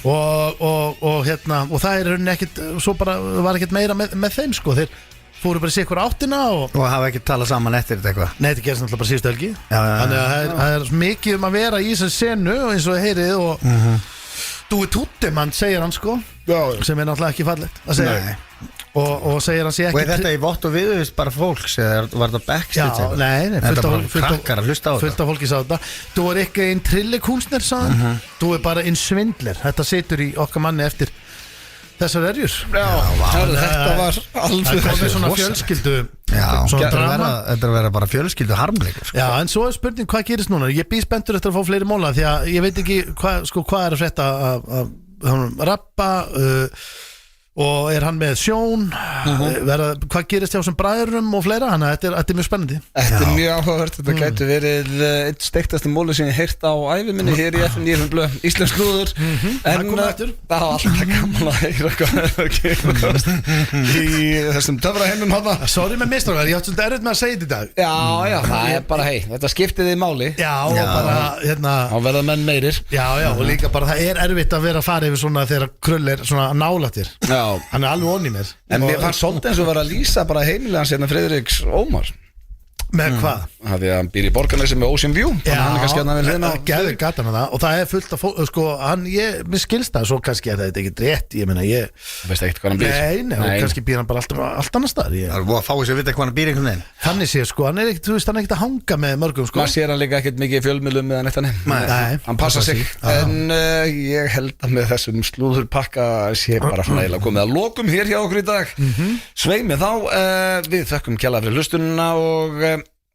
og hérna, og það er rauninni ekkit, svo bara var ekkit meira með þeim sko. Þeir fóru bara í sikkur áttina og hafa ekki talað saman eftir þetta eitthvað. Nei, þetta gerist náttúrulega bara síðustu helgi. Já. Þannig að það er mikið að vera í þessari senu og eins og þið heyrið og þú er tuttimann, segir hann sko. Já. Sem er náttúrulega ekki fallegt að segja. Nei. Og segir hann sé ekki. Og er þetta í vott og viðvist bara fólks eða var þetta backstage? Já, nei, Þetta er bara krakkar að hlusta á fullt af fólki sá þetta. Þú er ekki einn trillekunstner, sagðan. Þú er bara einn svindler. Þetta situr í okkar manni eftir þessar erjur. Já, þetta var alveg Það komið svona fjölskyldu svona drama. Þetta er að vera bara fjölskyldu harmleikur sko. Já, en svo er spurning hvað gerist núna. Ég býð spenntur eftir að fá fleiri móla því að ég veit ekki hvað er að frétta af Rappa og er hann með sjón hvað gerist hjá sem bræðurum og fleira, þannig að þetta er mjög spennandi. Þetta er mjög áhugavert, þetta gæti verið eitt steiktasti móli sem ég heirt á ævi minni hér í FM9 blöð, Íslensk slúður Það komið eftir. Það var alltaf gaman að heyra hvað er að gerast í þessum töfra heimum hana. Sorry með mistrákar, ég átti svolítið erfitt með að segja þetta í dag. Já, það er bara þetta skiptið í máli. Já, og bara, hérna Þá verða menn meirir. Já, og líka bara það er erfitt að vera að fara yfir svona þegar krull er svona nálættir. Já. Hann er alveg onni mér. En mér fannst svolítið eins og var að lýsa bara heimilega hans hérna Friðriks Ómar. Með hvað? Það er að hann býr í Borgarnesi með Ocean View. Þannig hann er kannski hérna við hliðina á Gæður gatan að það. Og það er fullt af fólk, sko, mér skilst það, svo kannski er þetta ekki rétt, ég meina, Þú veist ekkert hvað hann býr. Nei, og kannski býr hann bara allt annar staðar. Það er búið að fá þessu að vita hvað hann býr einhvern veginn. Þannig sé, sko, hann er ekkert, þú veist, hann er ekkert að hanga með mörgum, sko. Maður sér hann líka ekkert mikið í fjölmiðlum eða neitt hann. Nei. Hann passa sig. En ég held að með þessum slúðurpakka sé bara svona eiginlega komið að lokum hér hjá okkur í dag. Svei mig þá, við þökkum kjærlega fyrir hlustunina og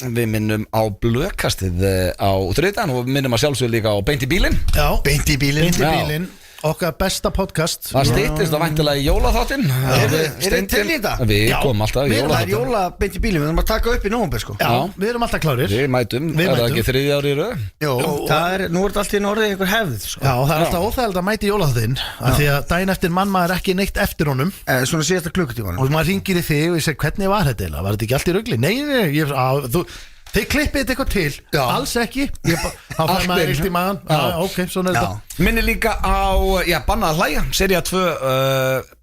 við minnum á blöðkastið á þriðdagen og við minnum að sjálfsögðu líka á Beint í bílinn. Já, Beint í bílinn. Beint í bílinn. Okkar besta podcast. Það styttist á væntanlega í jólaþáttinn. Er þið til í þetta? Við komum alltaf í Það er jólaþáttinn. jóla beint í bílinn, við þurfum að taka upp í nóvember sko. Já, við erum alltaf klárir. Við mætum, Við er það mætum. ekki 3 ári í röð? Jó, nú er þetta allt í orðið einhver hefð sko. Já, það er alltaf óþægilegt að mæti jólaþáttinn af því að daginn eftir mann maður ekki neitt eftir honum Svona síðasta klukkutíman. og maður ringir í þig og ég seg hvernig var þetta eiginlega? Var þetta ekki allt í rugli? Nei, Þið klippið þetta eitthvað til, Já. alls ekki Þá Allt fær maður inn. eitt í magan Ok, svona er Já. þetta Minni líka á, bannað að hlæja Sería 2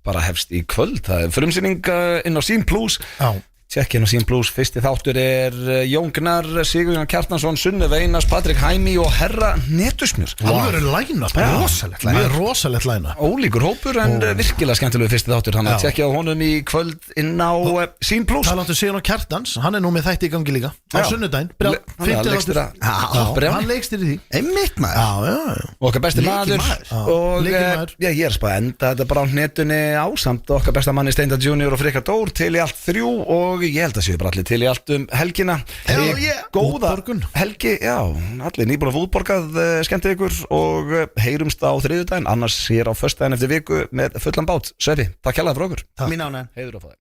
bara hefst í kvöld Það er frumsýning inn á Sín Plus Já. Tjekki inn á Sín Plus Fyrsti þáttur er Jón Gnar, Sigurjón Kjartansson Sunneva Einars, Patrik Hæmi og Herra Netusmjör Alveg læna, Rosalegt line-up. Mjög rosalegt læna Ólíkur hópur en virkilega skemmtilegu fyrsti þáttur Þannig að tjekki á honum í kvöld inn á Sín Plus Talandu Sigurjón Kjartans, hann er nú með þætti í gangi líka Á Já. sunnudaginn, Hann leikstýra. Brjá. Hann leikstýri því Einmitt maður Já. Okkar besti maður Lykilmaður. Og Lykilmaður. ég er spað að enda þetta bara á netunni ásamt Okkar besta manni Steinda Junior og Frikar Dór Til í allt 3 og ég held að séu bara allir til í allt helgina Hell yeah. Góða Útborgun. helgi, já, allir nýbúin að útborgað skemmtið ykkur og heyrumst á þriðjudaginn annars hér á föstudaginn eftir viku með fullan bát Sveppi, takk hérlega fyrir okkur Mín ánægð Heiður að fá þig